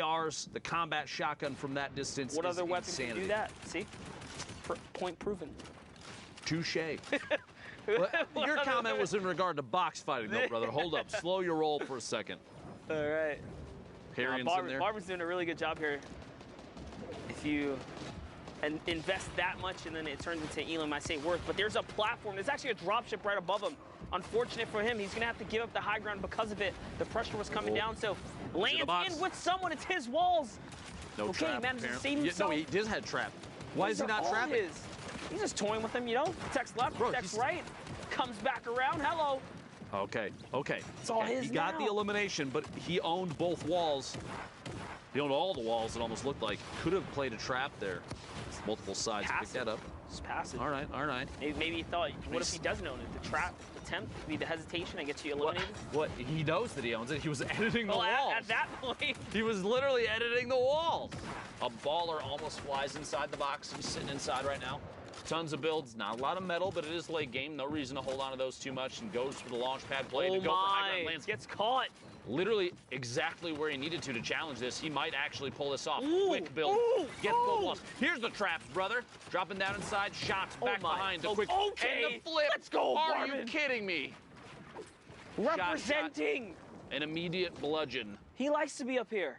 Speaker 1: ARs, the combat shotgun from that distance.
Speaker 10: What other weapons
Speaker 1: insanity.
Speaker 10: can do that? See? Point proven.
Speaker 1: Touche. Your comment was in regard to box fighting, though, brother. Hold up. Slow your roll for a second.
Speaker 10: All right.
Speaker 1: Carrion's in there.
Speaker 10: Barber's doing a really good job here. If you invest that much and then it turns into elim, I say worth. But there's a platform. There's actually a dropship right above him. Unfortunate for him, he's going to have to give up the high ground because of it. The pressure was coming down, so lands in with someone. It's his walls.
Speaker 1: No
Speaker 10: okay,
Speaker 1: trap,
Speaker 10: man,
Speaker 1: apparently.
Speaker 10: save himself.
Speaker 1: No, he does have trap. Why is he not trapping?
Speaker 10: He's just toying with him, you know? Protects left, protects right, comes back around. Hello.
Speaker 1: Okay.
Speaker 10: It's all his
Speaker 1: He got the elimination, but he owned both walls. He owned all the walls, it almost looked like. Could have played a trap there. Multiple sides to pick that up.
Speaker 10: Just passive.
Speaker 1: All right.
Speaker 10: Maybe he thought, what if he doesn't own it? The trap attempt, the hesitation, and gets you eliminated?
Speaker 1: What? He knows that he owns it. He was editing the walls.
Speaker 10: At that point.
Speaker 1: He was literally editing the walls. A baller almost flies inside the box. He's sitting inside right now. Tons of builds, not a lot of metal, but it is late game. No reason to hold on to those too much, and goes for the launch pad play to go for high ground lands.
Speaker 10: Gets caught.
Speaker 1: Literally exactly where he needed to challenge this. He might actually pull this off. Quick build. Get both walls. Here's the traps, brother. Dropping down inside. Shots back behind. The quick and the flip.
Speaker 10: Let's go,
Speaker 1: Are
Speaker 10: Marvin.
Speaker 1: you kidding me?
Speaker 10: Representing.
Speaker 1: An immediate bludgeon.
Speaker 10: He likes to be up here.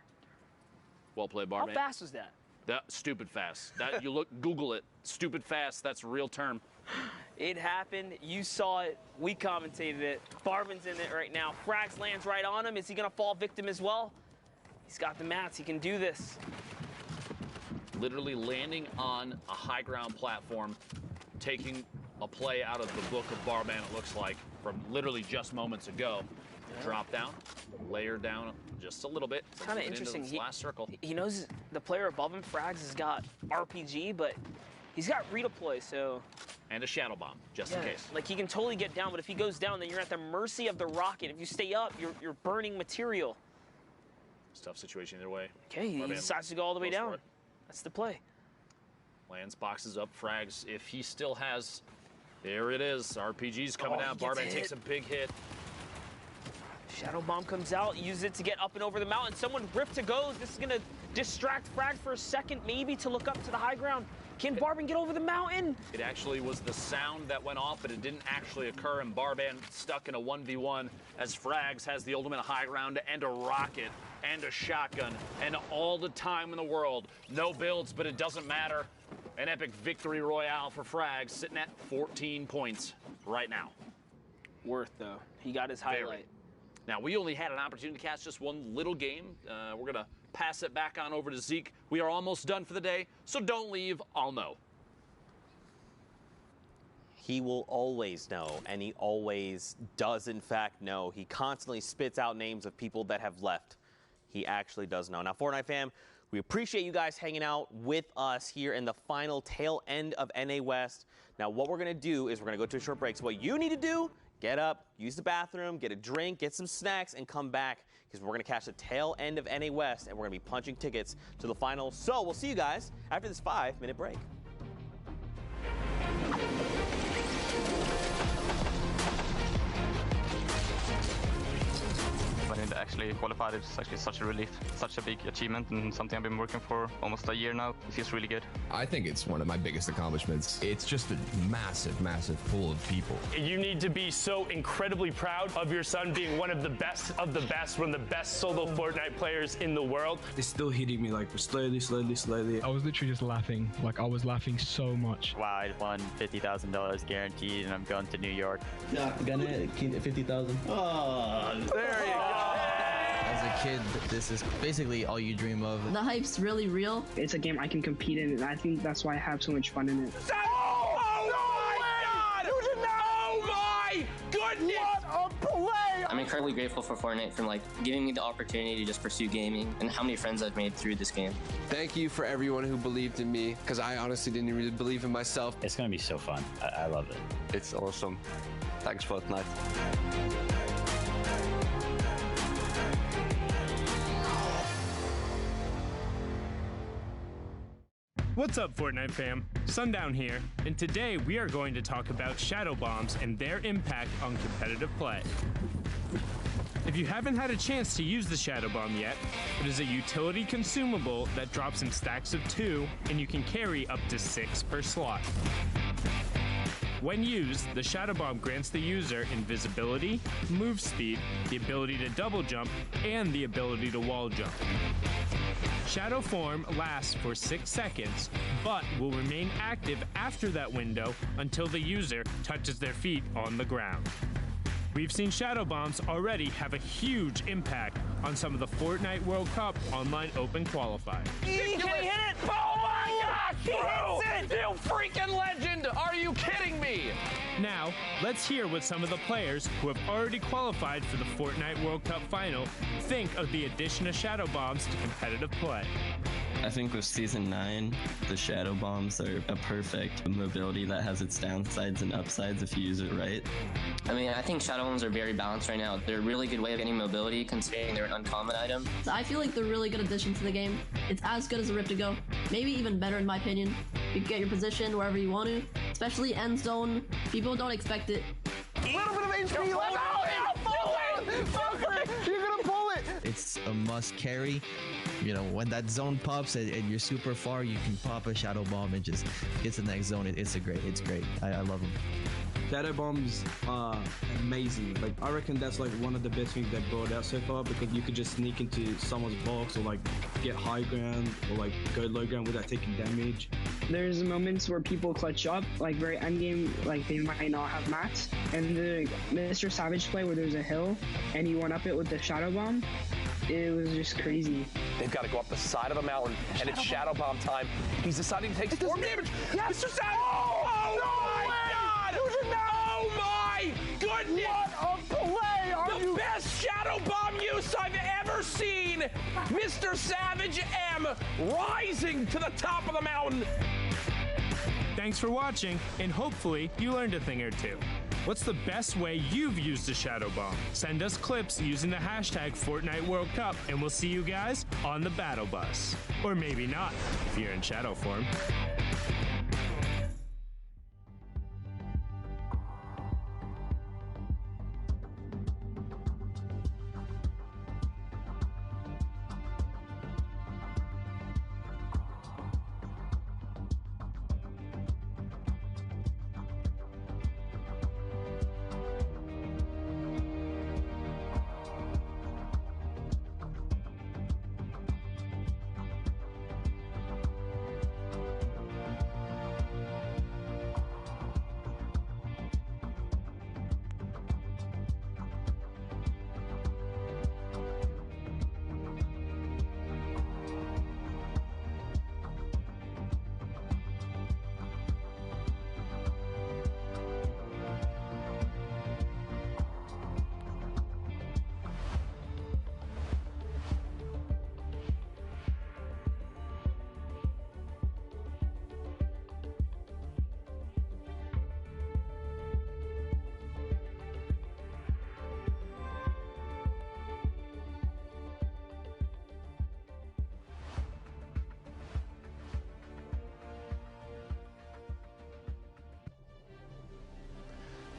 Speaker 1: Well played, Barman.
Speaker 10: How fast was that?
Speaker 1: That stupid fast. That you look, Google it. Stupid fast. That's a real term.
Speaker 10: It happened. You saw it. We commentated it. Barvin's in it right now. Frags lands right on him. Is he going to fall victim as well? He's got the mats. He can do this.
Speaker 1: Literally landing on a high ground platform, taking a play out of the book of Barman, it looks like, from literally just moments ago. Drop down, layer down just a little bit.
Speaker 10: It's kind of interesting.
Speaker 1: Last circle.
Speaker 10: He knows the player above him, Frags, has got RPG, but he's got redeploy, so...
Speaker 1: And a shadow bomb, just in case.
Speaker 10: Like, he can totally get down, but if he goes down, then you're at the mercy of the rocket. If you stay up, you're burning material.
Speaker 1: It's a tough situation either way.
Speaker 10: Okay, he decides to go all the way down. That's the play.
Speaker 1: Lands, boxes up, Frags. If he still has... There it is. RPG's coming down. Barman takes a big hit.
Speaker 10: Shadow bomb comes out, use it to get up and over the mountain. Someone ripped to goes. This is gonna distract Frag for a second, maybe to look up to the high ground. Can Barban get over the mountain?
Speaker 1: It actually was the sound that went off, but it didn't actually occur, and Barban stuck in a 1v1 as Frags has the ultimate high ground and a rocket and a shotgun and all the time in the world. No builds, but it doesn't matter. An epic victory royale for Frags, sitting at 14 points right now.
Speaker 10: Worth, though. He got his highlight.
Speaker 1: Now, we only had an opportunity to catch just one little game. We're going to pass it back on over to Zeke. We are almost done for the day, so don't leave. I'll know.
Speaker 2: He will always know, and he always does, in fact, know. He constantly spits out names of people that have left. He actually does know. Now, Fortnite fam, we appreciate you guys hanging out with us here in the final tail end of NA West. Now, what we're going to do is we're going to go to a short break. So what you need to do get up, use the bathroom, get a drink, get some snacks, and come back because we're going to catch the tail end of NA West and we're going to be punching tickets to the finals. So we'll see you guys after this 5-minute break.
Speaker 11: When it actually qualified, it's actually such a relief, such a big achievement, and something I've been working for almost a year now. It feels really good.
Speaker 12: I think it's one of my biggest accomplishments. It's just a massive, massive pool of people.
Speaker 13: You need to be so incredibly proud of your son being one of the best, one of the best solo Fortnite players in the world.
Speaker 14: It's still hitting me like slowly. I was literally just laughing. Like, I was laughing so much.
Speaker 15: Wow, I won $50,000 guaranteed, and I'm going to New York.
Speaker 16: Yeah, gonna get 50,000.
Speaker 15: Oh, there you go.
Speaker 16: As a kid, this is basically all you dream of.
Speaker 17: The hype's really real.
Speaker 18: It's a game I can compete in, and I think that's why I have so much fun in it.
Speaker 19: I'm incredibly grateful for Fortnite for giving me the opportunity to just pursue gaming and how many friends I've made through this game.
Speaker 20: Thank you for everyone who believed in me, because I honestly didn't really believe in myself.
Speaker 15: It's gonna be so fun. I love it.
Speaker 20: It's awesome. Thanks, Fortnite.
Speaker 3: What's up, Fortnite fam? Sundown here, and today we are going to talk about shadow bombs and their impact on competitive play. If you haven't had a chance to use the shadow bomb yet, it is a utility consumable that drops in stacks of 2, and you can carry up to 6 per slot. When used, the shadow bomb grants the user invisibility, move speed, the ability to double jump, and the ability to wall jump. Shadow form lasts for 6 seconds, but will remain active after that window until the user touches their feet on the ground. We've seen shadow bombs already have a huge impact on some of the Fortnite World Cup online open qualifiers.
Speaker 1: Can he hit it? Oh my gosh! He hits it! You freaking legend! Are you kidding me?
Speaker 3: Now, let's hear what some of the players who have already qualified for the Fortnite World Cup final think of the addition of shadow bombs to competitive play.
Speaker 21: I think with Season 9, the shadow bombs are a perfect mobility that has its downsides and upsides if you use it right.
Speaker 19: I mean, I think shadow bombs are very balanced right now. They're a really good way of getting mobility considering they're an uncommon item.
Speaker 17: So I feel like they're a really good addition to the game. It's as good as a Rift to Go, maybe even better in my opinion. You can get your position wherever you want to, especially end zone. People don't expect it.
Speaker 6: A little bit of HP left. You're gonna pull it.
Speaker 16: It's a must carry. You know, when that zone pops and you're super far, you can pop a shadow bomb and just get to the next zone. It's great. I love them.
Speaker 14: Shadow bombs are amazing. Like, I reckon that's like one of the best things they've brought out so far, because you could just sneak into someone's box or like get high ground or like go low ground without taking damage.
Speaker 18: There's moments where people clutch up, like very end game, like they might not have mats. And the Mr. Savage play where there's a hill and you went up it with the shadow bomb, it was just crazy.
Speaker 6: They've got to go up the side of a mountain, and it's shadow bomb time. He's deciding to take storm damage. Yes. Mr. Savage! Oh my God! Oh my goodness! What a play! The best shadow bomb use I've ever seen! Mr. Savage M rising to the top of the mountain.
Speaker 3: Thanks for watching, and hopefully you learned a thing or two. What's the best way you've used a shadow bomb? Send us clips using the hashtag Fortnite World Cup, and we'll see you guys on the battle bus. Or maybe not, if you're in shadow form.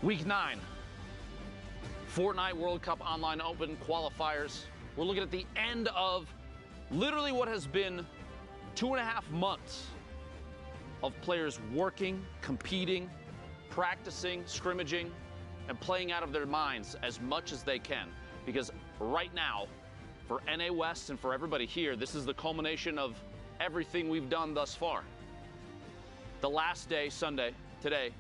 Speaker 1: Week 9, Fortnite World Cup Online Open qualifiers. We're looking at the end of literally what has been 2.5 months of players working, competing, practicing, scrimmaging, and playing out of their minds as much as they can. Because right now, for NA West and for everybody here, this is the culmination of everything we've done thus far. The last day, Sunday, today,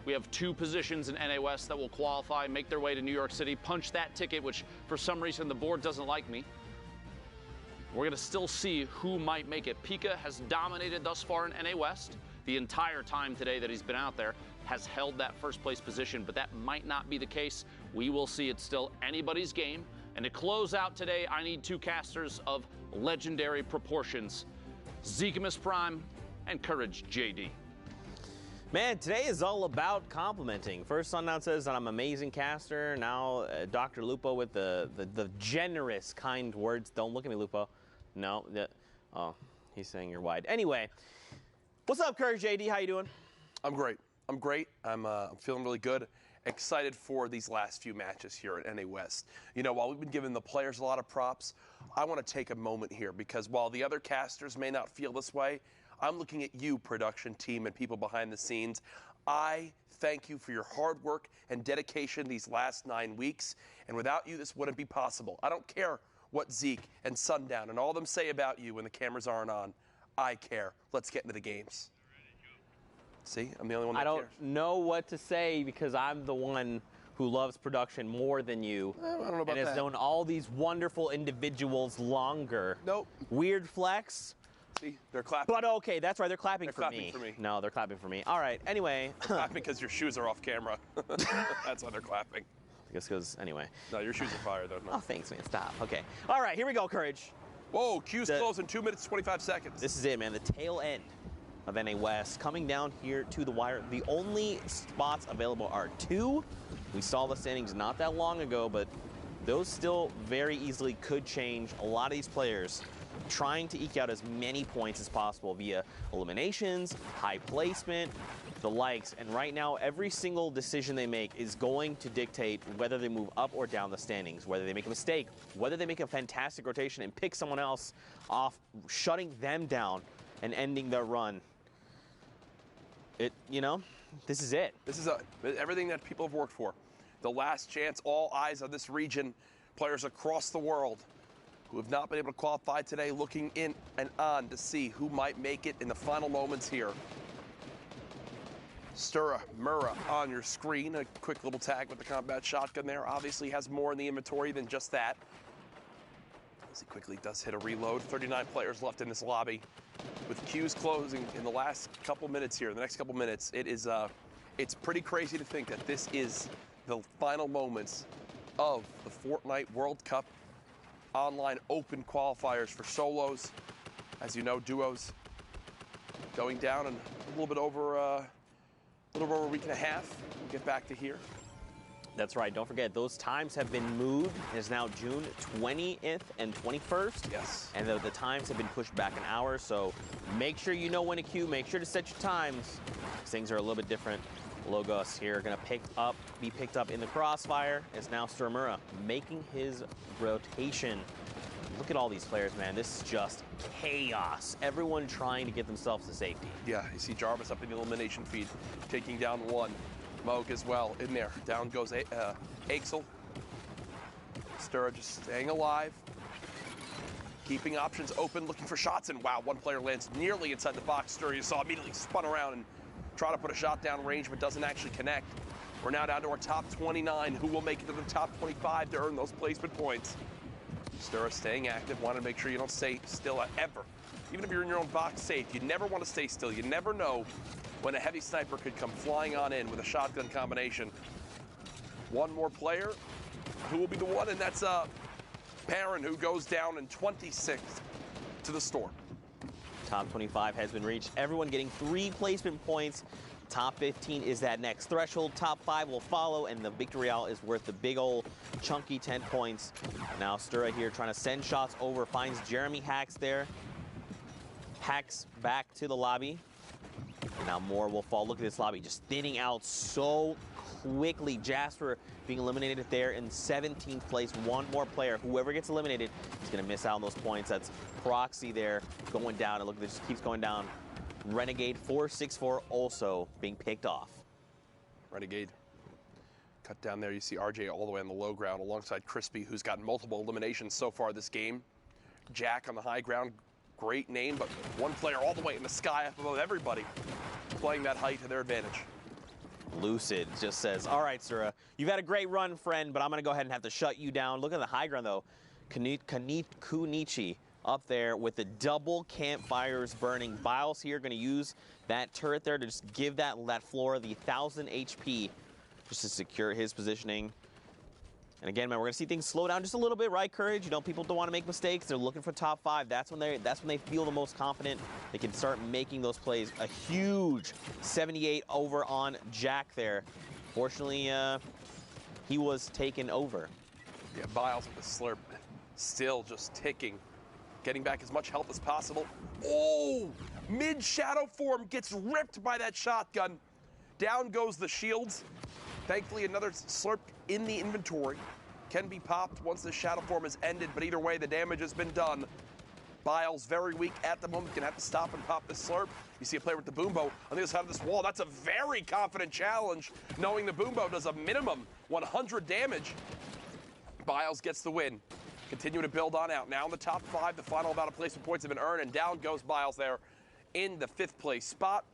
Speaker 1: we have 2 positions in NA West that will qualify, make their way to New York City, punch that ticket, which for some reason the board doesn't like me. We're gonna still see who might make it. Pika has dominated thus far in NA West. The entire time today that he's been out there has held that first place position, but that might not be the case. We will see. It's still anybody's game. And to close out today, I need 2 casters of legendary proportions. Zekemus Prime and Courage JD.
Speaker 2: Man, today is all about complimenting. First, Sundown says that I'm an amazing caster. Now, Dr. Lupo with the generous, kind words. Don't look at me, Lupo. No. Oh, he's saying you're wide. Anyway, what's up, Courage JD? How you doing?
Speaker 6: I'm great. I'm great. I'm feeling really good. Excited for these last few matches here at NA West. You know, while we've been giving the players a lot of props, I want to take a moment here because while the other casters may not feel this way, I'm looking at you, production team and people behind the scenes. I thank you for your hard work and dedication these last 9 weeks. And without you, this wouldn't be possible. I don't care what Zeke and Sundown and all of them say about you when the cameras aren't on. I care. Let's get into the games. See, I'm the only one that cares.
Speaker 2: I don't know what to say because I'm the one who loves production more than you.
Speaker 6: I don't know about that.
Speaker 2: And has known all these wonderful individuals longer.
Speaker 6: Nope.
Speaker 2: Weird flex.
Speaker 6: See, they're clapping.
Speaker 2: But okay, that's right. They're clapping for me.
Speaker 6: They're clapping for me.
Speaker 2: No, they're clapping for me. All right. Anyway.
Speaker 6: They're clapping because your shoes are off camera. That's why they're clapping.
Speaker 2: I guess because, anyway.
Speaker 6: No, your shoes are fire, though. No.
Speaker 2: Oh, thanks, man. Stop. Okay. All right, here we go, Courage.
Speaker 6: Whoa, queue's closed in 2 minutes, 25 seconds.
Speaker 2: This is it, man. The tail end of NA West coming down here to the wire. The only spots available are 2. We saw the standings not that long ago, but those still very easily could change. A lot of these players trying to eke out as many points as possible via eliminations, high placement, the likes. And right now, every single decision they make is going to dictate whether they move up or down the standings, whether they make a mistake, whether they make a fantastic rotation and pick someone else off, shutting them down and ending their run. You know, this is it.
Speaker 6: This is everything that people have worked for. The last chance, all eyes on this region, players across the world who have not been able to qualify today, looking in and on to see who might make it in the final moments here. Stura Mura on your screen. A quick little tag with the combat shotgun there. Obviously has more in the inventory than just that. As he quickly does hit a reload. 39 players left in this lobby. With queues closing in the last couple minutes here, the next couple minutes, it's pretty crazy to think that this is the final moments of the Fortnite World Cup Online Open qualifiers for solos. As you know, duos going down in a little bit over a week and a half. We'll get back to here.
Speaker 2: That's right. Don't forget, those times have been moved. It is now June 20th and 21st.
Speaker 6: Yes.
Speaker 2: And the times have been pushed back an hour, so make sure you know when to queue. Make sure to set your times. Things are a little bit different. Logos here going to be picked up in the crossfire. It's now Sturmura making his rotation. Look at all these players, man. This is just chaos. Everyone trying to get themselves to safety.
Speaker 6: Yeah, you see Jarvis up in the elimination feed, taking down 1. Moog as well in there. Down goes Axel. Stura just staying alive. Keeping options open, looking for shots. And wow, 1 player lands nearly inside the box. Stura, you saw, immediately spun around and try to put a shot down range, but doesn't actually connect. We're now down to our top 29. Who will make it to the top 25 to earn those placement points? Stura staying active. Want to make sure you don't stay still ever. Even if you're in your own box safe, you never want to stay still. You never know when a heavy sniper could come flying on in with a shotgun combination. 1 more player. Who will be the one? And that's Perrin, who goes down in 26th to the storm.
Speaker 2: Top 25 has been reached. Everyone getting 3 placement points. Top 15 is that next threshold. Top 5 will follow, and the victory royale is worth the big old chunky 10 points. Now Stura here trying to send shots over, finds Jeremy Hacks there. Hacks back to the lobby. And now more will fall. Look at this lobby just thinning out so quickly. Jasper being eliminated there in 17th place. One more player. Whoever gets eliminated is going to miss out on those points. That's Proxy there going down. And look, it just keeps going down. Renegade 464 also being picked off.
Speaker 6: Renegade cut down there. You see RJ all the way on the low ground alongside Crispy, who's gotten multiple eliminations so far this game. Jack on the high ground. Great name, but one player all the way in the sky up above everybody, playing that height to their advantage.
Speaker 2: Lucid just says, all right, Sura, you've had a great run, friend, but I'm going to go ahead and have to shut you down. Look at the high ground, though. Kunichi up there with the double campfires burning. Biles here going to use that turret there to just give that floor the 1,000 HP just to secure his positioning. And again, man, we're gonna see things slow down just a little bit, right? Courage. You know, people don't want to make mistakes. They're looking for top 5. That's when they feel the most confident. They can start making those plays. A huge 78 over on Jack there. Fortunately, he was taken over.
Speaker 6: Yeah, Biles with the slurp, still just ticking, getting back as much health as possible. Oh, mid shadow form gets ripped by that shotgun. Down goes the shields. Thankfully, another slurp in the inventory can be popped once the shadow form is ended, but either way, the damage has been done. Biles very weak at the moment, gonna have to stop and pop the slurp. You see a player with the boombo on the other side of this wall. That's a very confident challenge, knowing the boombo does a minimum 100 damage. Biles gets the win. Continue to build on out. Now in the top 5, the final amount of placement points have been earned, and down goes Biles there in the 5th place spot.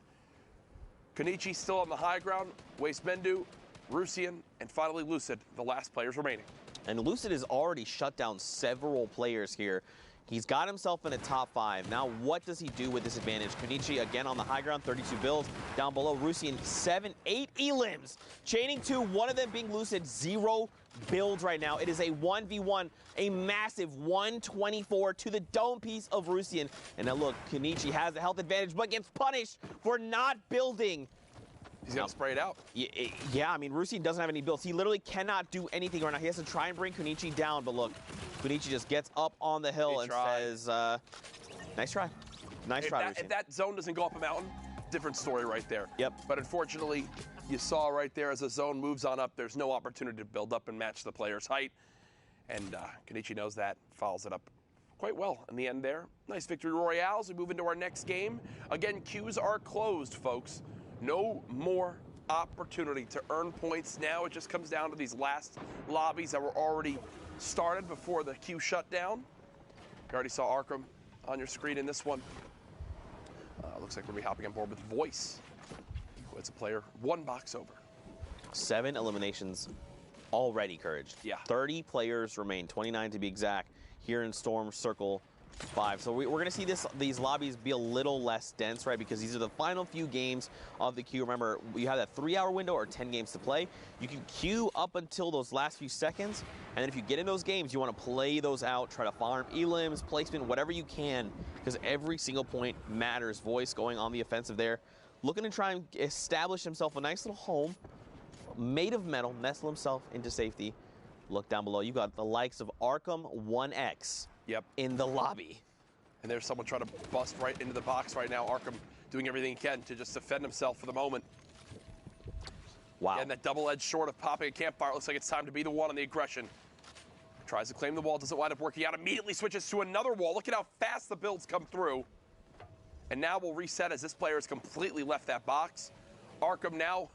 Speaker 6: Konichi still on the high ground. Waste Mendu, Rusian, and finally Lucid, the last players remaining.
Speaker 2: And Lucid has already shut down several players here. He's got himself in a top 5. Now, what does he do with this advantage? Konichi again on the high ground, 32 builds. Down below, Rusian, 8 elims. Chaining 2, one of them being Lucid, 0 builds right now. It is a 1v1, a massive 124 to the dome piece of Rusian. And now look, Konichi has a health advantage, but gets punished for not building.
Speaker 6: He's going to spray it out.
Speaker 2: Yeah, I mean, Rusian doesn't have any builds. He literally cannot do anything right now. He has to try and bring Konichi down, but look, Konichi just gets up on the hill and says, nice try. Nice try, Rusian.
Speaker 6: If that zone doesn't go up a mountain, different story right there.
Speaker 2: Yep.
Speaker 6: But unfortunately, you saw right there as the zone moves on up, there's no opportunity to build up and match the player's height. And Konichi knows that, follows it up quite well in the end there. Nice victory royale as we move into our next game. Again, queues are closed, folks. No more opportunity to earn points. Now it just comes down to these last lobbies that were already started before the queue shut down. You already saw Arkham on your screen in this one. Looks like we're going to be hopping on board with Voice, who is a player 1 box over.
Speaker 2: 7 eliminations already, Courage.
Speaker 6: Yeah.
Speaker 2: 30 players remain, 29 to be exact, here in Storm Circle 5. So we're going to see these lobbies be a little less dense, right? Because these are the final few games of the queue. Remember, you have that 3-hour window or 10 games to play. You can queue up until those last few seconds. And then if you get in those games, you want to play those out, try to farm elims, placement, whatever you can, because every single point matters. Voice going on the offensive there, looking to try and establish himself a nice little home made of metal, nestle himself into safety. Look down below. You got the likes of Arkham 1X.
Speaker 6: Yep.
Speaker 2: In the lobby.
Speaker 6: And there's someone trying to bust right into the box right now. Arkham doing everything he can to just defend himself for the moment.
Speaker 2: Wow.
Speaker 6: And that double-edged sword of popping a campfire. Looks like it's time to be the one on the aggression. Tries to claim the wall, doesn't wind up working out. Immediately switches to another wall. Look at how fast the builds come through. And now we'll reset as this player has completely left that box. Arkham now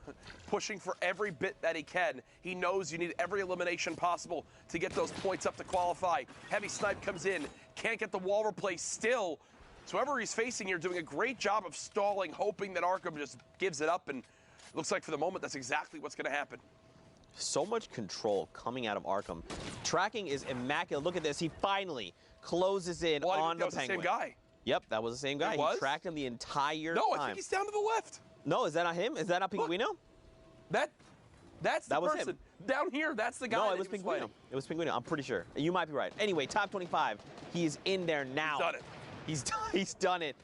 Speaker 6: pushing for every bit that he can. He knows you need every elimination possible to get those points up to qualify. Heavy snipe comes in, can't get the wall replaced still. So whoever he's facing here doing a great job of stalling, hoping that Arkham just gives it up, and it looks like for the moment that's exactly what's going to happen.
Speaker 2: So much control coming out of Arkham. Tracking is immaculate. Look at this. He finally closes in on the Penguin.
Speaker 6: That was the same guy.
Speaker 2: Yep, that was the same guy.
Speaker 6: It was?
Speaker 2: He tracked him the entire time.
Speaker 6: No, I think he's down to the left.
Speaker 2: No, is that not him? Is that not Pinguino?
Speaker 6: That's the person.
Speaker 2: Him.
Speaker 6: Down here, that's the guy.
Speaker 2: No, it was Pinguino. It was Pinguino. I'm pretty sure. You might be right. Anyway, top 25. He is in there now.
Speaker 6: He's done it.
Speaker 2: He's done it.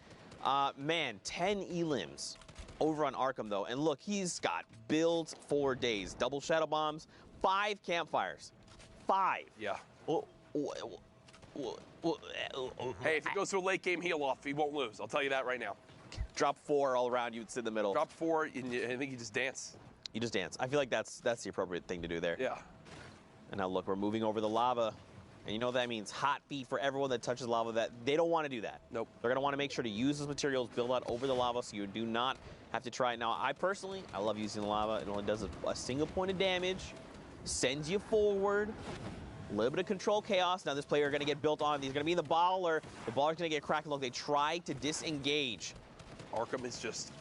Speaker 2: Man, 10 elims over on Arkham, though. And look, he's got builds for days. Double shadow bombs, 5 campfires. 5.
Speaker 6: Yeah.
Speaker 2: Hey,
Speaker 6: if it goes to a late game heal off, he won't lose. I'll tell you that right now.
Speaker 2: Drop 4 all around you. It's in the middle.
Speaker 6: Drop 4, and I think you just dance.
Speaker 2: You just dance. I feel like that's the appropriate thing to do there.
Speaker 6: Yeah.
Speaker 2: And now look, we're moving over the lava. And you know what that means? Hot feet for everyone that touches lava. That they don't want to do that.
Speaker 6: Nope.
Speaker 2: They're going to want to make sure to use those materials, build out over the lava, so you do not have to try it. Now, I personally, I love using the lava. It only does a single point of damage, sends you forward, a little bit of control chaos. Now this player going to get built on. He's going to be in the baller. The baller's going to get cracked. Look, they try to disengage.
Speaker 6: Arkham is just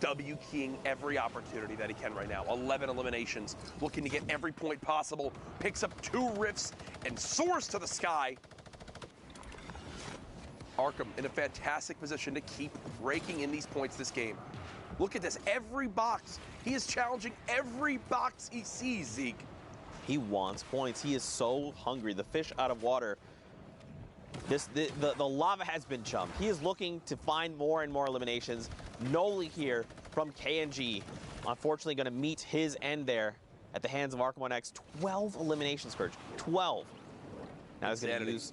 Speaker 6: W-keying every opportunity that he can right now. 11 eliminations, looking to get every point possible. Picks up 2 rifts and soars to the sky. Arkham in a fantastic position to keep raking in these points this game. Look at this, every box. He is challenging every box he sees, Zeke.
Speaker 2: He wants points. He is so hungry. The fish out of water. The lava has been chumped. He is looking to find more and more eliminations. Noli here from KNG, unfortunately going to meet his end there at the hands of Arkham 1X. 12 eliminations, Scourge. 12. Now he's going to use...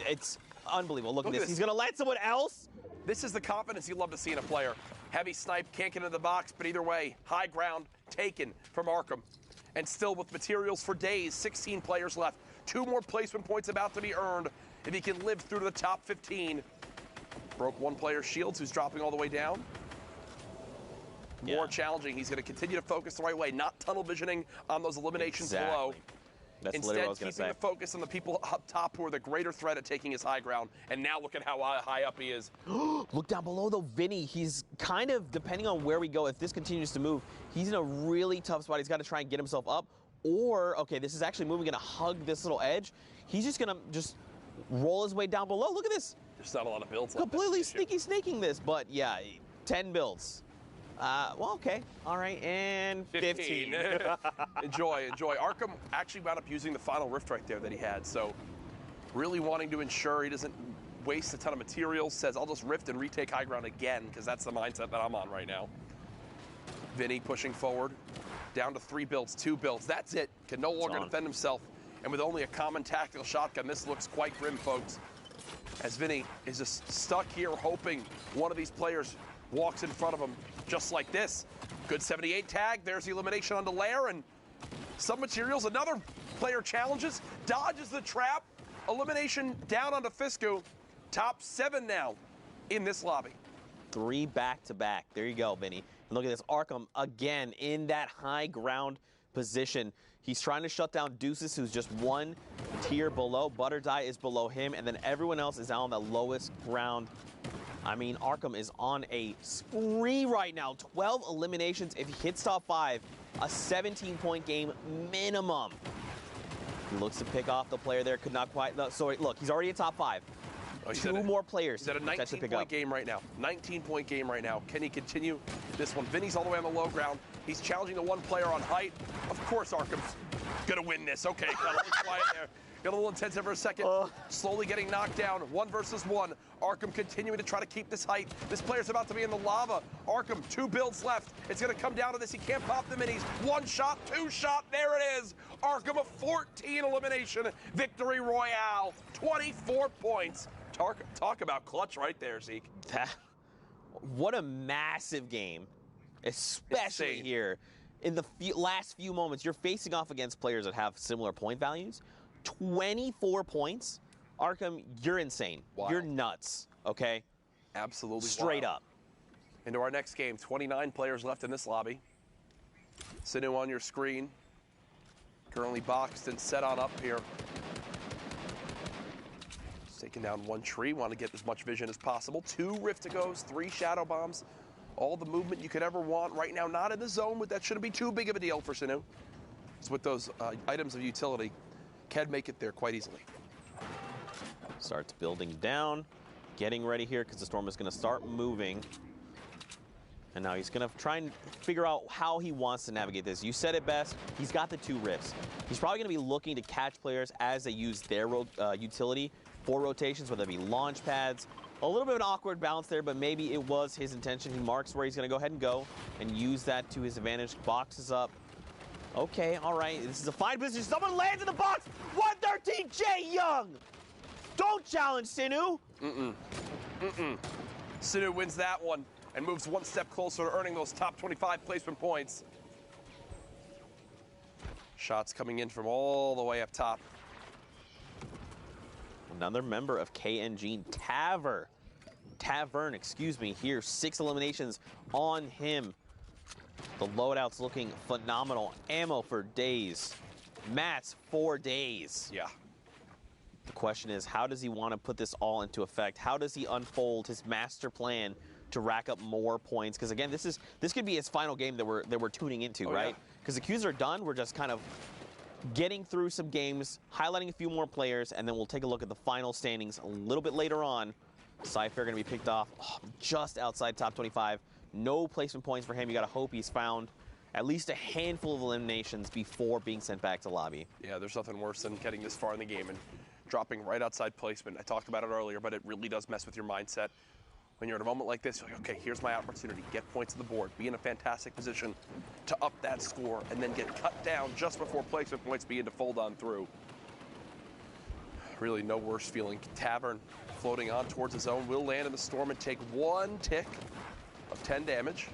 Speaker 2: it's unbelievable. Look at this. He's going to let someone else.
Speaker 6: This is the confidence you love to see in a player. Heavy snipe, can't get into the box, but either way, high ground taken from Arkham. And still with materials for days, 16 players left. 2 more placement points about to be earned if he can live through to the top 15. Broke 1 player's shields, who's dropping all the way down. More challenging. He's going to continue to focus the right way, not tunnel visioning on those eliminations below.
Speaker 2: That's
Speaker 6: Instead,
Speaker 2: literally what I was gonna
Speaker 6: keeping
Speaker 2: say.
Speaker 6: the focus on the people up top who are the greater threat at taking his high ground. And now look at how high up he is.
Speaker 2: Look down below, though, Vinny. He's kind of, depending on where we go, if this continues to move, he's in a really tough spot. He's got to try and get himself up. Or, okay, this is actually moving, going to hug this little edge. He's just going to just roll his way down below. Look at this.
Speaker 6: There's not a lot of builds left.
Speaker 2: Completely snaking this, but yeah, 10 builds. Well, okay. All right, and 15.
Speaker 6: Enjoy. Arkham actually wound up using the final rift right there that he had, so really wanting to ensure he doesn't waste a ton of materials, says, I'll just rift and retake high ground again, because that's the mindset that I'm on right now. Vinny pushing forward, down to 3 builds, 2 builds. That's it. Can no longer defend himself, and with only a common tactical shotgun, this looks quite grim, folks, as Vinny is just stuck here hoping one of these players walks in front of him just like this. Good 78 tag. There's the elimination onto Lair, and some materials. Another player challenges, dodges the trap. Elimination down onto Fisku. Top 7 now in this lobby.
Speaker 2: 3 back-to-back. There you go, Vinny. And look at this. Arkham, again, in that high ground position. He's trying to shut down Deuces, who's just 1 tier below. Butterdie is below him, and then everyone else is out on the lowest ground. I mean, Arkham is on a spree right now. 12 eliminations. If he hits top 5, a 17-point game minimum. He looks to pick off the player there. Could not quite. No, sorry, look, he's already at top 5.
Speaker 6: Oh,
Speaker 2: 2 more players.
Speaker 6: He's at a 19-point game right now. 19-point game right now. Can he continue this one? Vinny's all the way on the low ground. He's challenging the 1 player on height. Of course, Arkham's gonna win this. Okay, got a little quiet there. Got a little intensive for a second. Slowly getting knocked down. 1 versus 1. Arkham continuing to try to keep this height. This player's about to be in the lava. Arkham, 2 builds left. It's going to come down to this. He can't pop the minis. 1 shot, 2 shot. There it is. Arkham, a 14 elimination victory royale. 24 points. Talk about clutch right there, Zeke.
Speaker 2: What a massive game, especially here. In the last few moments, you're facing off against players that have similar point values. 24 points. Arkham, you're insane.
Speaker 6: Wow.
Speaker 2: You're nuts, okay?
Speaker 6: Absolutely
Speaker 2: Straight
Speaker 6: wild.
Speaker 2: up.
Speaker 6: Into our next game. 29 players left in this lobby. Sinu on your screen. Currently boxed and set on up here. He's taking down 1 tree. Want to get as much vision as possible. 2 Rift-to-Goes, 3 Shadow Bombs. All the movement you could ever want. Right now, not in the zone, but that shouldn't be too big of a deal for Sinu. It's with those items of utility. Can make it there quite easily.
Speaker 2: Starts building down, getting ready here because the storm is going to start moving. And now he's going to try and figure out how he wants to navigate this. You said it best. He's got the 2 rifts. He's probably going to be looking to catch players as they use their utility for rotations, whether it be launch pads. A little bit of an awkward bounce there, but maybe it was his intention. He marks where he's going to go ahead and go and use that to his advantage. Boxes up. Okay, all right. This is a fine position. Someone lands in the box. 113, Jay Young. Don't challenge Sinu.
Speaker 6: Sinu wins that one and moves 1 step closer to earning those top 25 placement points. Shots coming in from all the way up top.
Speaker 2: Another member of KNG, Tavern, excuse me, here. 6 eliminations on him. The loadout's looking phenomenal. Ammo for days. Mats for days.
Speaker 6: Yeah.
Speaker 2: The question is, how does he want to put this all into effect? How does he unfold his master plan to rack up more points? Because again, this could be his final game that we're tuning into, right? Because the queues are done. We're just kind of getting through some games, highlighting a few more players, and then we'll take a look at the final standings a little bit later on. Cypher going to be picked off just outside top 25. No placement points for him. You got to hope he's found at least a handful of eliminations before being sent back to lobby.
Speaker 6: Yeah, there's nothing worse than getting this far in the game and dropping right outside placement. I talked about it earlier, but it really does mess with your mindset. When you're in a moment like this, you're like, okay, here's my opportunity. Get points to the board. Be in a fantastic position to up that score and then get cut down just before placement points begin to fold on through. Really no worse feeling. Tavern floating on towards his own. Will land in the storm and take 1 tick of 10 damage.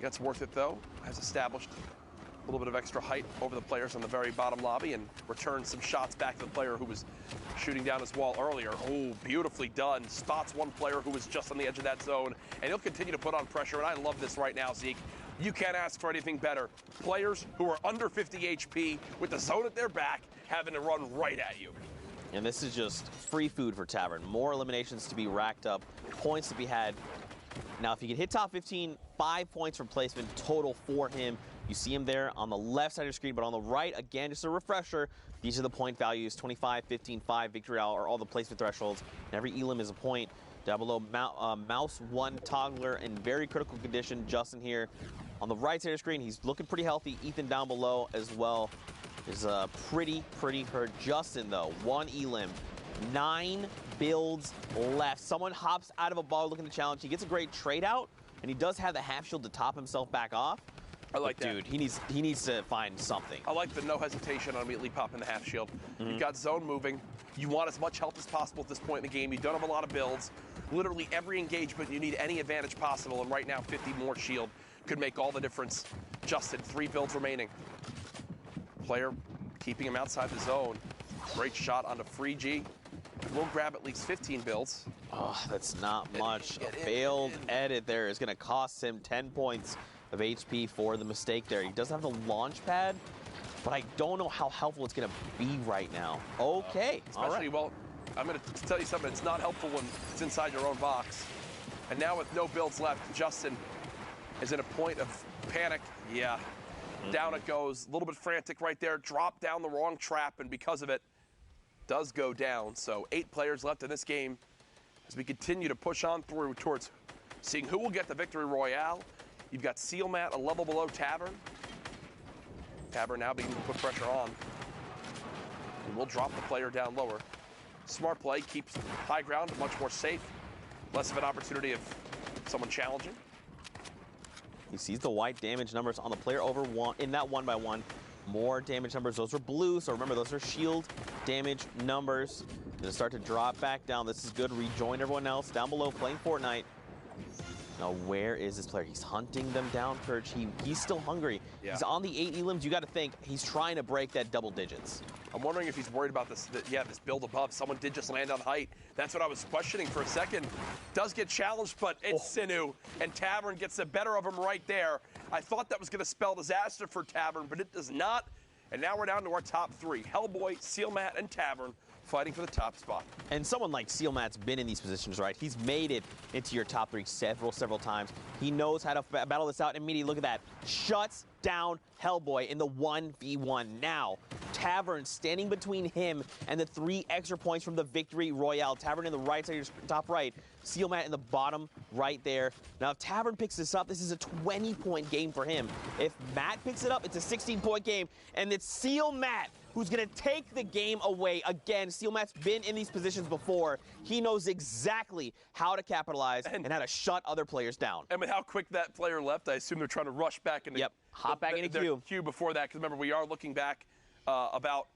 Speaker 6: That's worth it though. Has established a little bit of extra height over the players on the very bottom lobby and returned some shots back to the player who was shooting down his wall earlier. Oh, beautifully done. Spots one player who was just on the edge of that zone, and he'll continue to put on pressure, and I love this right now, Zeke. You can't ask for anything better. Players who are under 50 HP with the zone at their back having to run right at you.
Speaker 2: And this is just free food for Tavern. More eliminations to be racked up, points to be had. Now, if he can hit top 15, 5 points from placement total for him. You see him there on the left side of your screen, but on the right, again, just a refresher, these are the point values, 25, 15, 5, victory hour, are all the placement thresholds, and every elim is a point. Down below, Mouse 1 Toggler in very critical condition. Justin here on the right side of your screen, he's looking pretty healthy. Ethan down below as well is pretty hurt. Justin, though, 1 elim, 9 builds left. Someone hops out of a ball looking to challenge. He gets a great trade out, and he does have the half shield to top himself back off.
Speaker 6: I like that.
Speaker 2: Dude, he needs to find something.
Speaker 6: I like the no hesitation on immediately popping the half shield. You've got zone moving. You want as much help as possible at this point in the game. You don't have a lot of builds. Literally every engagement, you need any advantage possible, and right now 50 more shield could make all the difference. Justin, 3 builds remaining. Player keeping him outside the zone. Great shot onto Free G. We'll grab at least 15 builds.
Speaker 2: Oh, that's not much. A failed edit there is going to cost him 10 points of HP for the mistake there. He does have the launch pad, but I don't know how helpful it's going to be right now. Okay.
Speaker 6: Especially, well, I'm going to tell you something. It's not helpful when it's inside your own box. And now with no builds left, Justin is in a point of panic. Yeah. Down it goes. A little bit frantic right there. Dropped down the wrong trap, and because of it, does go down. So 8 players left in this game as we continue to push on through towards seeing who will get the victory royale. You've got Sealmat a level below Tavern. Tavern now beginning to put pressure on. And we'll drop the player down lower. Smart play, keeps high ground, much more safe. Less of an opportunity of someone challenging.
Speaker 2: He sees the white damage numbers on the player over one in that 1x1. More damage numbers. Those are blue, so remember those are shield damage numbers. Gonna start to drop back down. This is good. Rejoin everyone else down below playing Fortnite. Now, where is this player? He's hunting them down, Perch. He's still hungry. Yeah. He's on the 8 elims. You got to think he's trying to break that double digits.
Speaker 6: I'm wondering if he's worried about this. This build above. Someone did just land on height. That's what I was questioning for a second. Does get challenged, but it's Sinu, and Tavern gets the better of him right there. I thought that was going to spell disaster for Tavern, but it does not. And now we're down to our top 3. Hellboy, Sealmat, and Tavern fighting for the top spot.
Speaker 2: And someone like Sealmat's been in these positions, right? He's made it into your top 3 several times. He knows how to battle this out immediately. Look at that. Shuts down Hellboy in the 1v1. Now, Tavern standing between him and the 3 extra points from the victory royale. Tavern in the right side, top right. Sealmat in the bottom right there. Now, if Tavern picks this up, this is a 20-point game for him. If Matt picks it up, it's a 16-point game. And it's Sealmat who's going to take the game away. Again, Sealmat's been in these positions before. He knows exactly how to capitalize and how to shut other players down.
Speaker 6: And with how quick that player left, I assume they're trying to rush back into
Speaker 2: hop back into
Speaker 6: queue before that. Because remember, we are looking back about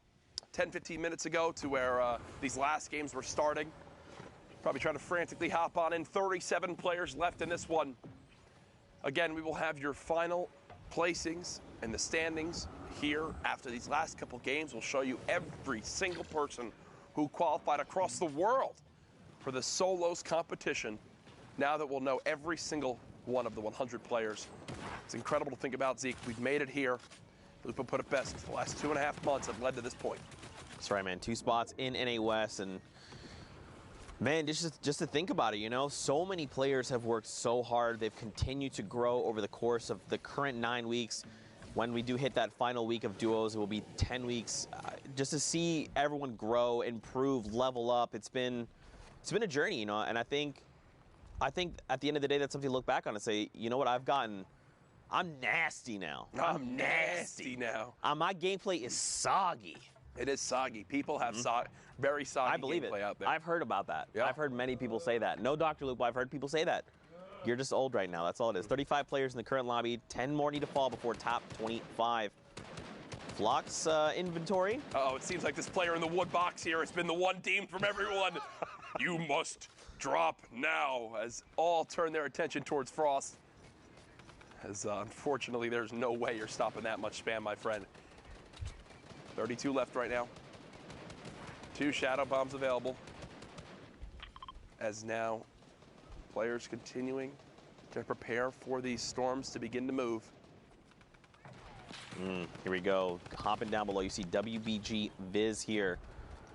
Speaker 6: 10-15 minutes ago to where these last games were starting. Probably trying to frantically hop on in. 37 players left in this one. Again, we will have your final placings and the standings here after these last couple games. We'll show you every single person who qualified across the world for the solos competition. Now that we'll know every single one of the 100 players. It's incredible to think about, Zeke. We've made it here. Lupa put it best. The last 2.5 months have led to this point.
Speaker 2: That's right, man. 2 spots in NA West, and man, just to think about it, you know, so many players have worked so hard. They've continued to grow over the course of the current 9 weeks. When we do hit that final week of duos, it will be 10 weeks. Just to see everyone grow, improve, level up, it's been a journey, you know. And I think at the end of the day, that's something to look back on and say, you know what, I'm nasty now.
Speaker 6: I'm nasty now.
Speaker 2: My gameplay is soggy.
Speaker 6: It is soggy. People have very soggy gameplay out there.
Speaker 2: I've heard about that. Yeah. I've heard many people say that. No Dr. Luke, but I've heard people say that. You're just old right now. That's all it is. 35 players in the current lobby. 10 more need to fall before top 25. Flock's inventory.
Speaker 6: Uh-oh, it seems like this player in the wood box here has been the one deemed from everyone. You must drop now, as all turn their attention towards Frost. As unfortunately, there's no way you're stopping that much spam, my friend. 32 left right now. 2 shadow bombs available. As now, players continuing to prepare for these storms to begin to move.
Speaker 2: Here we go. Hopping down below, you see WBG Viz here.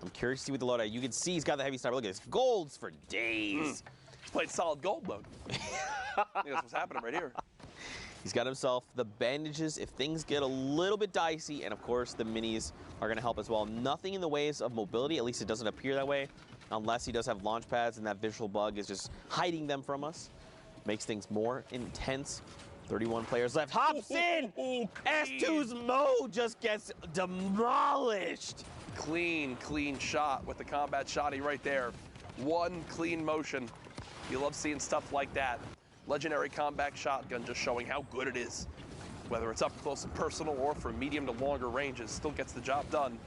Speaker 2: I'm curious to see what the loadout. You can see he's got the heavy sniper. Look at this. Golds for days.
Speaker 6: He's played solid gold mode. I think that's what's happening right here.
Speaker 2: He's got himself the bandages if things get a little bit dicey, and of course the minis are going to help as well. Nothing in the ways of mobility, at least it doesn't appear that way, unless he does have launch pads and that visual bug is just hiding them from us. Makes things more intense. 31 players left. Hops in! S2's Mo just gets demolished.
Speaker 6: Clean shot with the combat shotty right there. One clean motion. You love seeing stuff like that. Legendary combat shotgun just showing how good it is. Whether it's up close and personal or from medium to longer ranges, still gets the job done.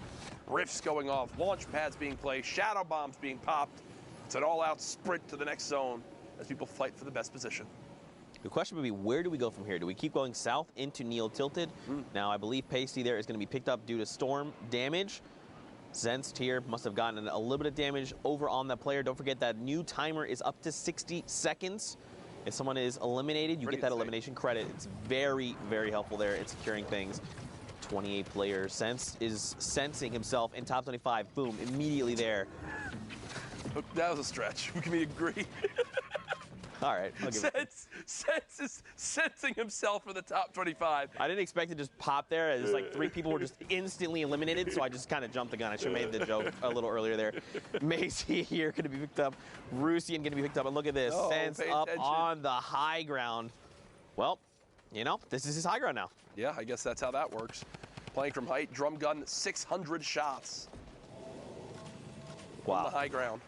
Speaker 6: Rifts going off, launch pads being placed, shadow bombs being popped. It's an all-out sprint to the next zone as people fight for the best position.
Speaker 2: The question would be, where do we go from here? Do we keep going south into Neil Tilted? Now, I believe Pasty there is going to be picked up due to storm damage. Zenst here must have gotten a little bit of damage over on that player. Don't forget that new timer is up to 60 seconds. If someone is eliminated, you get that elimination credit. It's very, very helpful there in securing things. 28 players. Sense is sensing himself in top 25. Boom, immediately there.
Speaker 6: That was a stretch. We can agree.
Speaker 2: All right.
Speaker 6: Sense is sensing himself for the top 25.
Speaker 2: I didn't expect it to just pop there. It was like 3 people were just instantly eliminated, so I just kind of jumped the gun. I should have made the joke a little earlier there. Macy here going to be picked up. Rusian going to be picked up. And look at this. Sense up on the high ground. Well, you know, this is his high ground now.
Speaker 6: Yeah, I guess that's how that works. Playing from height, drum gun, 600 shots.
Speaker 2: Wow.
Speaker 6: On the high ground.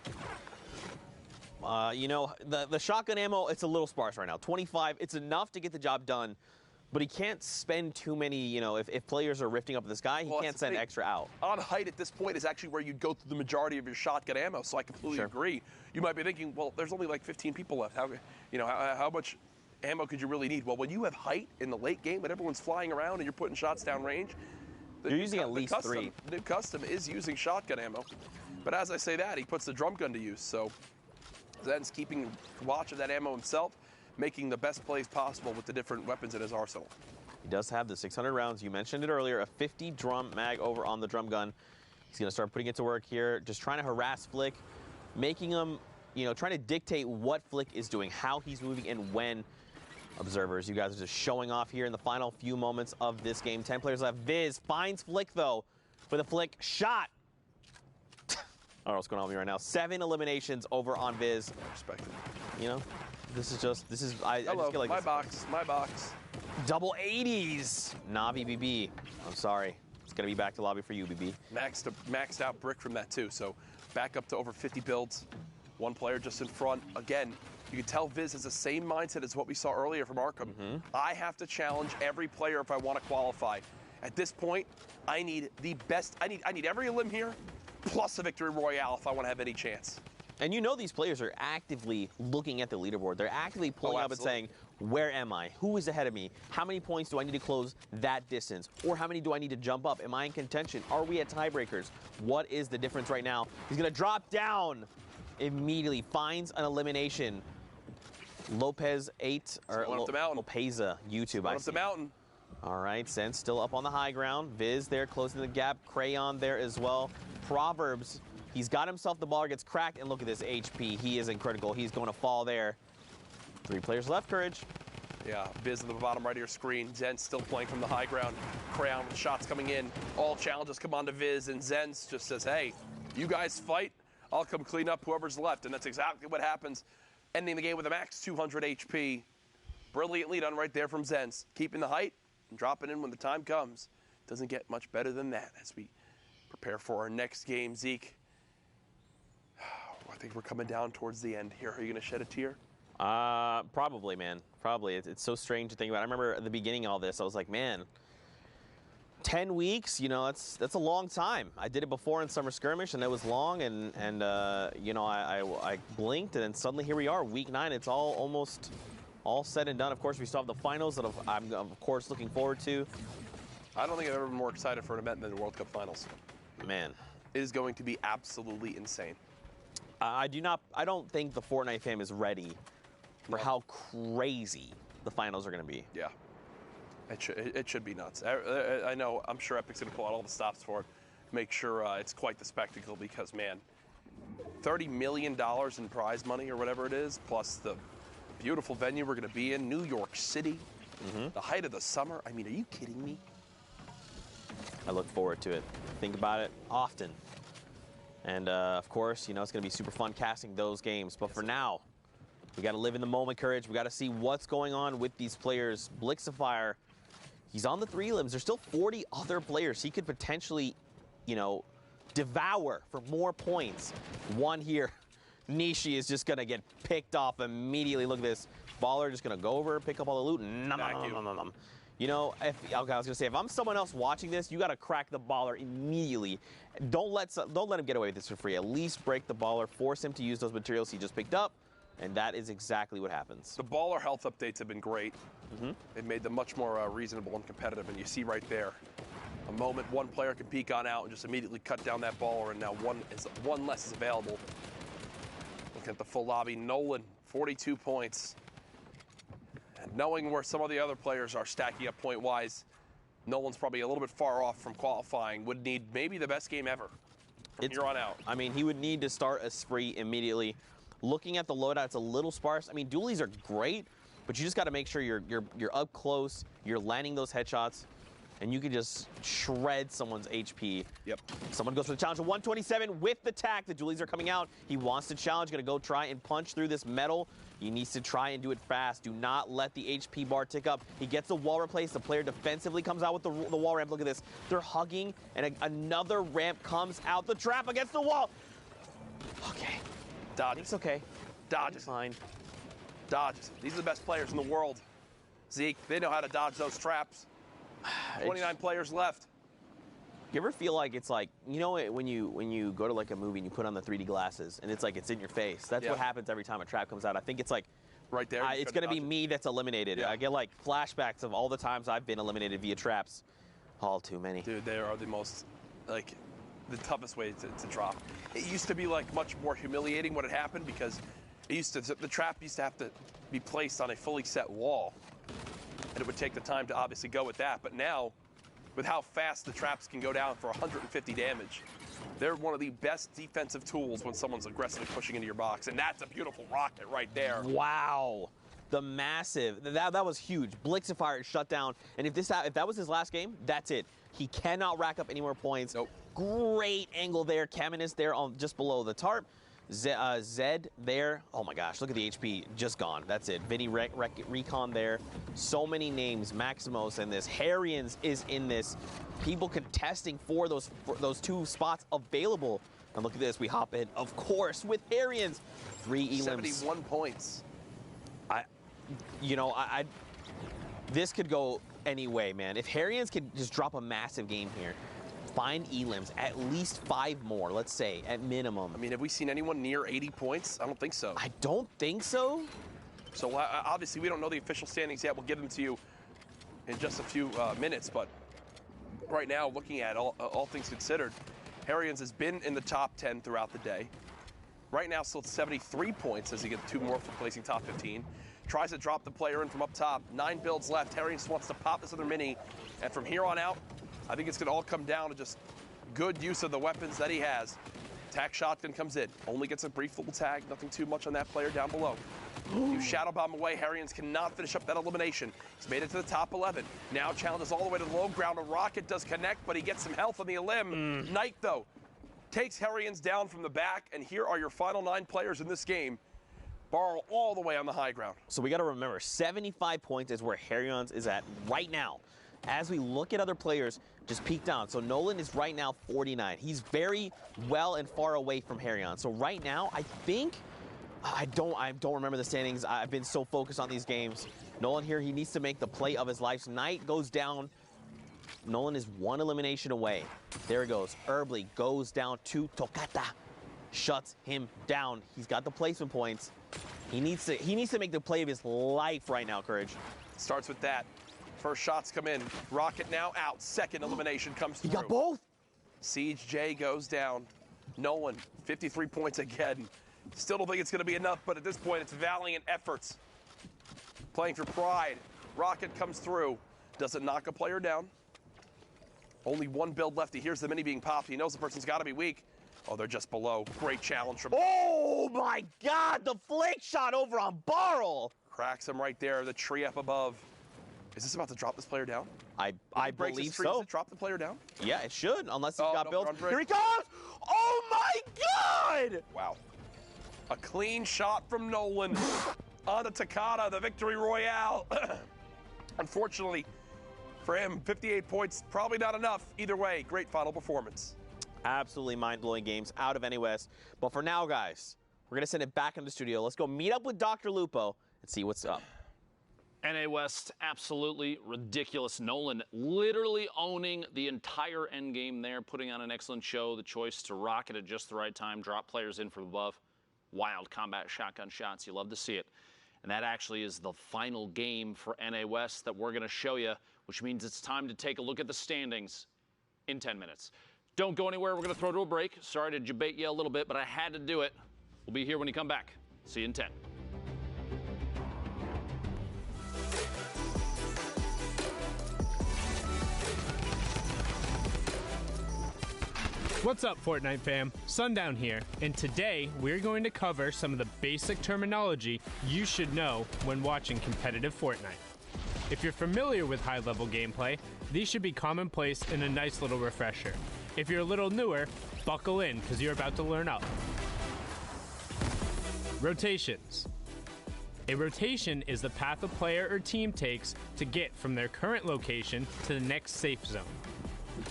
Speaker 2: You know, the shotgun ammo, it's a little sparse right now. 25, it's enough to get the job done, but he can't spend too many, you know, if players are rifting up this guy, he can't send extra out.
Speaker 6: On height at this point is actually where you'd go through the majority of your shotgun ammo, so I completely agree. You might be thinking, well, there's only like 15 people left. How much ammo could you really need? Well, when you have height in the late game, when everyone's flying around and you're putting shots down range,
Speaker 2: you're using at least 3.
Speaker 6: The custom is using shotgun ammo. But as I say that, he puts the drum gun to use, so Zen's keeping watch of that ammo himself, making the best plays possible with the different weapons in his arsenal.
Speaker 2: He does have the 600 rounds. You mentioned it earlier, a 50 drum mag over on the drum gun. He's going to start putting it to work here, just trying to harass Flick, making him, you know, trying to dictate what Flick is doing, how he's moving, and when. Observers, you guys are just showing off here in the final few moments of this game. 10 players left. Viz finds Flick, though, for the Flick shot. I don't know what's going on with me right now. 7 eliminations over on Viz.
Speaker 6: I respect it.
Speaker 2: You know, I just feel like
Speaker 6: my box.
Speaker 2: Double 80s. Navi BB. I'm sorry. It's going to be back to lobby for you, BB.
Speaker 6: Maxed out brick from that, too. So back up to over 50 builds. One player just in front. Again, you can tell Viz has the same mindset as what we saw earlier from Arkham. I have to challenge every player if I want to qualify. At this point, I need the best. I need every elim here, plus a victory royale if I want to have any chance.
Speaker 2: And you know these players are actively looking at the leaderboard. They're actively pulling up and saying, where am I? Who is ahead of me? How many points do I need to close that distance? Or how many do I need to jump up? Am I in contention? Are we at tiebreakers? What is the difference right now? He's going to drop down immediately. Finds an elimination. Lopez 8, or Lopeza, YouTube.
Speaker 6: Up the mountain.
Speaker 2: All right, Sense still up on the high ground. Viz there closing the gap. Crayon there as well. Proverbs, he's got himself the ball, gets cracked, and look at this HP. He isn't critical. He's going to fall there. 3 players left, Courage.
Speaker 6: Yeah, Viz on the bottom right of your screen. Zen's still playing from the high ground. Crayon with shots coming in. All challenges come on to Viz, and Zen's just says, hey, you guys fight. I'll come clean up whoever's left. And that's exactly what happens. Ending the game with a max 200 HP. Brilliant lead on right there from Zen's. Keeping the height and dropping in when the time comes. Doesn't get much better than that as we prepare for our next game. Zeke, I think we're coming down towards the end here. Are you going to shed a tear?
Speaker 2: Probably, man. Probably. It's so strange to think about. I remember at the beginning of all this, I was like, man, 10 weeks, you know, that's a long time. I did it before in Summer Skirmish, and it was long, and you know, I blinked, and then suddenly here we are, week 9. It's almost all said and done. Of course, we still have the finals that I'm, of course, looking forward to.
Speaker 6: I don't think I've ever been more excited for an event than the World Cup Finals.
Speaker 2: Man.
Speaker 6: It is going to be absolutely insane.
Speaker 2: I don't think the Fortnite fam is ready for how crazy the finals are going to be.
Speaker 6: Yeah. It should be nuts. I know, I'm sure Epic's going to pull out all the stops for it, make sure it's quite the spectacle because, man, $30 million in prize money or whatever it is, plus the beautiful venue we're going to be in, New York City, the height of the summer. I mean, are you kidding me?
Speaker 2: I look forward to it. Think about it often. And, of course, you know, it's going to be super fun casting those games. But for now, we got to live in the moment, Courage. We got to see what's going on with these players. Blixifier, he's on the 3 limbs. There's still 40 other players he could potentially, you know, devour for more points. One here. Nishi is just going to get picked off immediately. Look at this. Baller just going to go over, pick up all the loot. You know, okay, I was going to say, if I'm someone else watching this, you got to crack the Baller immediately. Don't let him get away with this for free. At least break the Baller. Force him to use those materials he just picked up. And that is exactly what happens.
Speaker 6: The Baller health updates have been great. They've made them much more reasonable and competitive. And you see right there, a moment one player can peek on out and just immediately cut down that Baller, and now one less is available. Looking at the full lobby, Nolan, 42 points. And knowing where some of the other players are stacking up point-wise, Nolan's probably a little bit far off from qualifying. Would need maybe the best game ever from here on out.
Speaker 2: I mean, he would need to start a spree immediately. Looking at the loadout, it's a little sparse. I mean, dualies are great, but you just got to make sure you're up close, you're landing those headshots, and you can just shred someone's HP.
Speaker 6: Yep.
Speaker 2: Someone goes for the challenge of 127 with the tack. The dualies are coming out. He wants to challenge, going to go try and punch through this metal. He needs to try and do it fast. Do not let the HP bar tick up. He gets the wall replaced. The player defensively comes out with the wall ramp. Look at this. They're hugging, and another ramp comes out. The trap against the wall. Okay.
Speaker 6: Dodge.
Speaker 2: It's okay.
Speaker 6: Dodge.
Speaker 2: Fine.
Speaker 6: Dodge. These are the best players in the world. Zeke, they know how to dodge those traps. 29 players left.
Speaker 2: You ever feel like it's like, you know, when you go to like a movie and you put on the 3D glasses and it's like it's in your face? That's what happens every time a trap comes out. I think it's like
Speaker 6: right there.
Speaker 2: It's going to be me that's eliminated. I get like flashbacks of all the times I've been eliminated via traps. All too many.
Speaker 6: Dude, they are the most, like, the toughest way to drop. It used to be like much more humiliating when it happened because the trap used to have to be placed on a fully set wall. And it would take the time to obviously go with that. But now, with how fast the traps can go down for 150 damage, they're one of the best defensive tools when someone's aggressively pushing into your box. And that's a beautiful rocket right there.
Speaker 2: Wow. The massive, that was huge. Blixifier shut down. And if that was his last game, that's it. He cannot rack up any more points.
Speaker 6: Nope.
Speaker 2: Great angle there. Caminus there on just below the tarp. Zed there. Oh my gosh, look at the HP. Just gone. That's it. Vinny Recon there. So many names. Maximos in this. Harrians is in this. People contesting for those 2 spots available. And look at this. We hop in, of course, with Harrians. 3 elims.
Speaker 6: 71 points.
Speaker 2: This could go any way, man. If Harrians could just drop a massive game here, find elims, at least 5 more, let's say, at minimum.
Speaker 6: I mean, have we seen anyone near 80 points? I don't think so.
Speaker 2: I don't think so.
Speaker 6: So obviously we don't know the official standings yet. We'll give them to you in just a few minutes. But right now, looking at all things considered, Harrians has been in the top 10 throughout the day. Right now, still at 73 points as he gets 2 more for placing top 15. Tries to drop the player in from up top. 9 builds left. Harrians wants to pop this other mini. And from here on out, I think it's going to all come down to just good use of the weapons that he has. Tac shotgun comes in. Only gets a brief little tag. Nothing too much on that player down below. You shadow bomb away. Harrians cannot finish up that elimination. He's made it to the top 11. Now challenges all the way to the low ground. A rocket does connect, but he gets some health on the elim. Knight, though, takes Harrians down from the back. And here are your final 9 players in this game. Borrow all the way on the high ground.
Speaker 2: So we got to remember, 75 points is where Harrians is at right now. As we look at other players, just peek down. So Nolan is right now 49. He's very well and far away from Harrians. So right now, I think, I don't remember the standings. I've been so focused on these games. Nolan here, he needs to make the play of his life. Knight goes down. Nolan is 1 elimination away. There it goes. Herbley goes down to Tokata. Shuts him down. He's got the placement points. He needs to make the play of his life right now, Courage.
Speaker 6: Starts with that. First shots come in. Rocket now out. Second elimination comes through.
Speaker 2: He got both.
Speaker 6: Siege J goes down. Nolan, 53 points again. Still don't think it's going to be enough, but at this point, it's valiant efforts. Playing for pride. Rocket comes through. Doesn't knock a player down. Only 1 build left. He hears the mini being popped. He knows the person's got to be weak. Oh, they're just below. Great challenge from...
Speaker 2: Oh, my God. The flick shot over on Barrel.
Speaker 6: Cracks him right there. The tree up above. Is this about to drop this player down?
Speaker 2: I believe so.
Speaker 6: Does it drop the player down?
Speaker 2: Yeah, it should, unless he's got builds.
Speaker 6: Here
Speaker 2: he comes! Oh my God!
Speaker 6: Wow. A clean shot from Nolan on the Takata, the victory royale. Unfortunately for him, 58 points, probably not enough. Either way, great final performance.
Speaker 2: Absolutely mind-blowing games out of NA West. But for now, guys, we're going to send it back in the studio. Let's go meet up with Dr. Lupo and see what's up.
Speaker 1: NA West, absolutely ridiculous. Nolan literally owning the entire endgame there, putting on an excellent show. The choice to rocket at just the right time, drop players in from above. Wild combat shotgun shots. You love to see it. And that actually is the final game for NA West that we're going to show you, which means it's time to take a look at the standings in 10 minutes. Don't go anywhere. We're going to throw to a break. Sorry to debate you a little bit, but I had to do it. We'll be here when you come back. See you in 10.
Speaker 3: What's up, Fortnite fam? Sundown here, and today we're going to cover some of the basic terminology you should know when watching competitive Fortnite. If you're familiar with high-level gameplay, these should be commonplace and a nice little refresher. If you're a little newer, buckle in, because you're about to learn up. Rotations. A rotation is the path a player or team takes to get from their current location to the next safe zone.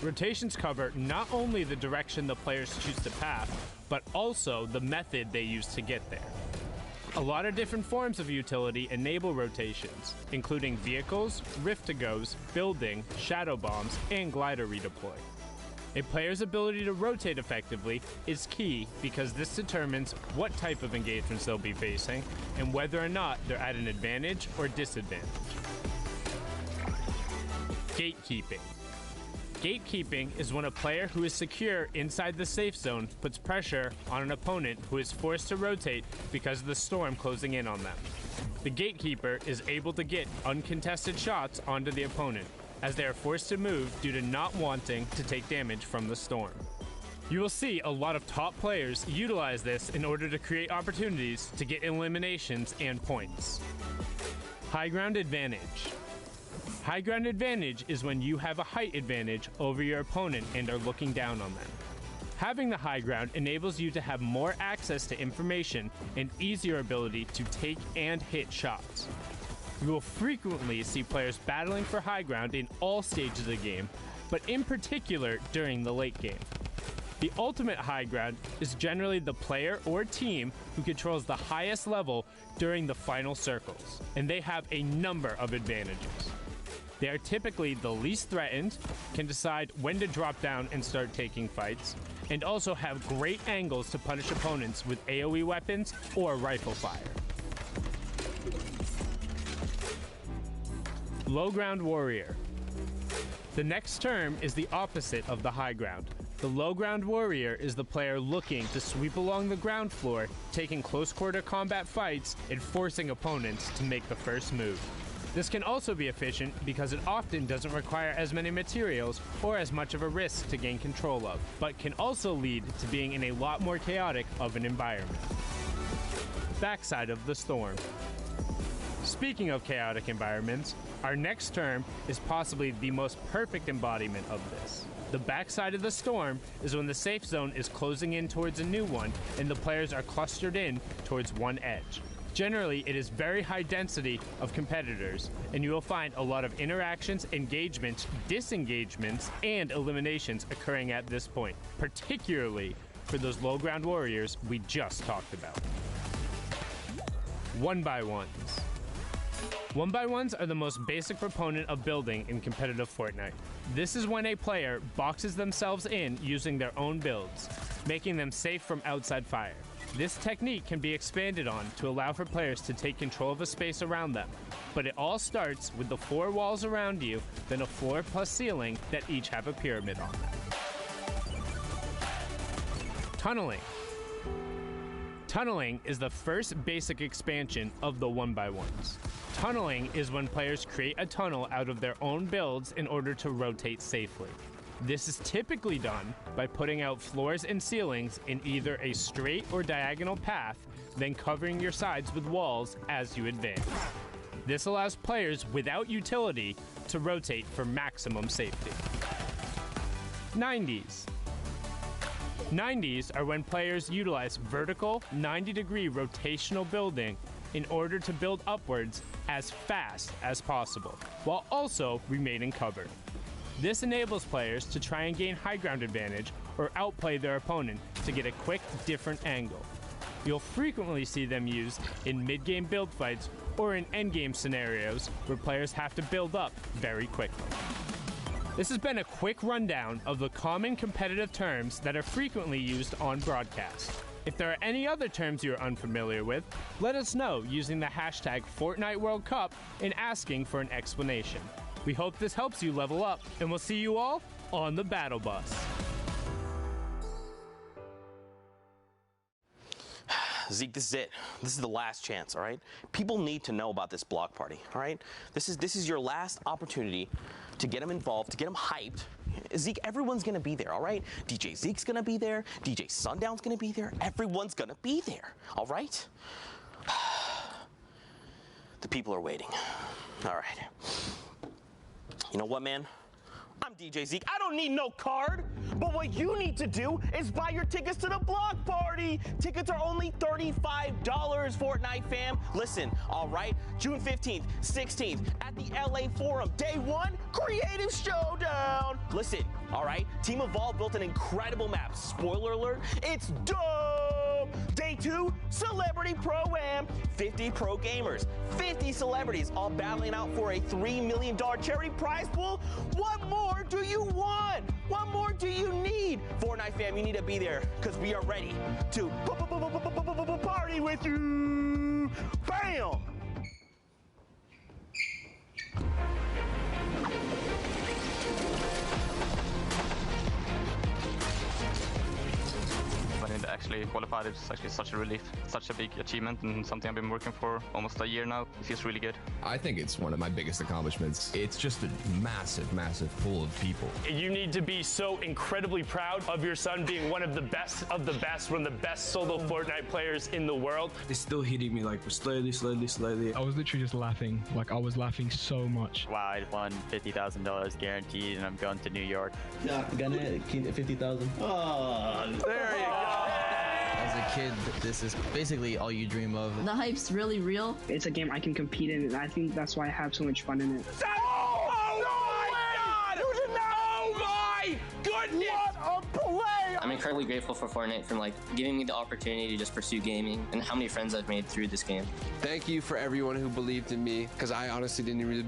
Speaker 3: Rotations cover not only the direction the players choose to path, but also the method they use to get there. A lot of different forms of utility enable rotations, including vehicles, rift-to-goes, building, shadow bombs, and glider redeploy. A player's ability to rotate effectively is key because this determines what type of engagements they'll be facing and whether or not they're at an advantage or disadvantage. Gatekeeping. Gatekeeping is when a player who is secure inside the safe zone puts pressure on an opponent who is forced to rotate because of the storm closing in on them. The gatekeeper is able to get uncontested shots onto the opponent, as they are forced to move due to not wanting to take damage from the storm. You will see a lot of top players utilize this in order to create opportunities to get eliminations and points. High ground advantage. High ground advantage is when you have a height advantage over your opponent and are looking down on them. Having the high ground enables you to have more access to information and easier ability to take and hit shots. You will frequently see players battling for high ground in all stages of the game, but in particular during the late game. The ultimate high ground is generally the player or team who controls the highest level during the final circles, and they have a number of advantages. They are typically the least threatened, can decide when to drop down and start taking fights, and also have great angles to punish opponents with AoE weapons or rifle fire. Low ground warrior. The next term is the opposite of the high ground. The low ground warrior is the player looking to sweep along the ground floor, taking close quarter combat fights and forcing opponents to make the first move. This can also be efficient because it often doesn't require as many materials or as much of a risk to gain control of, but can also lead to being in a lot more chaotic of an environment. Backside of the storm. Speaking of chaotic environments, our next term is possibly the most perfect embodiment of this. The backside of the storm is when the safe zone is closing in towards a new one and the players are clustered in towards one edge. Generally, it is very high density of competitors, and you will find a lot of interactions, engagements, disengagements, and eliminations occurring at this point, particularly for those low ground warriors we just talked about. 1x1s. 1x1s are the most basic proponent of building in competitive Fortnite. This is when a player boxes themselves in using their own builds, making them safe from outside fire. This technique can be expanded on to allow for players to take control of a space around them, but it all starts with the 4 walls around you, then a floor plus ceiling that each have a pyramid on them. Tunneling. Tunneling is the first basic expansion of the 1x1s. Tunneling is when players create a tunnel out of their own builds in order to rotate safely. This is typically done by putting out floors and ceilings in either a straight or diagonal path, then covering your sides with walls as you advance. This allows players without utility to rotate for maximum safety. 90s. 90s are when players utilize vertical 90-degree rotational building in order to build upwards as fast as possible, while also remaining covered. This enables players to try and gain high ground advantage or outplay their opponent to get a quick, different angle. You'll frequently see them used in mid-game build fights or in endgame scenarios where players have to build up very quickly. This has been a quick rundown of the common competitive terms that are frequently used on broadcast. If there are any other terms you are unfamiliar with, let us know using the hashtag Fortnite World Cup and asking for an explanation. We hope this helps you level up, and we'll see you all on the battle bus.
Speaker 2: Zeke, this is it. This is the last chance, all right? People need to know about this block party, all right? This is your last opportunity to get them involved, to get them hyped. Zeke, everyone's gonna be there, all right? DJ Zeke's gonna be there. DJ Sundown's gonna be there. Everyone's gonna be there, all right? The people are waiting. All right. You know what, man? I'm DJ Zeke. I don't need no card. But what you need to do is buy your tickets to the block party. Tickets are only $35, Fortnite fam. Listen, all right? June 15th, 16th at the LA Forum. Day 1, Creative Showdown. Listen, all right? Team Evolve built an incredible map. Spoiler alert, it's dope. Day 2, Celebrity Pro-Am. 50 pro gamers, 50 celebrities, all battling out for a $3 million charity prize pool. What more do you want? What more do you need? Fortnite fam, you need to be there because we are ready to party with you. Bam!
Speaker 11: When it actually qualified, it's actually such a relief, such a big achievement, and something I've been working for almost a year now. It feels really good.
Speaker 12: I think it's one of my biggest accomplishments. It's just a massive, massive pool of people.
Speaker 13: You need to be so incredibly proud of your son being one of the best, one of the best solo Fortnite players in the world.
Speaker 14: It's still hitting me like slowly.
Speaker 4: I was literally just laughing. Like, I was laughing so much.
Speaker 15: Wow, I won $50,000 guaranteed, and I'm going to New York.
Speaker 22: Yeah, gonna keep 50,000.
Speaker 2: Oh, there you go.
Speaker 16: As a kid, this is basically all you dream of.
Speaker 17: The hype's really real.
Speaker 18: It's a game I can compete in, and I think that's why I have so much fun in it.
Speaker 2: Oh my God! Oh my goodness! What a play!
Speaker 19: I'm incredibly grateful for Fortnite for giving me the opportunity to just pursue gaming and how many friends I've made through this game.
Speaker 20: Thank you for everyone who believed in me, because I honestly didn't really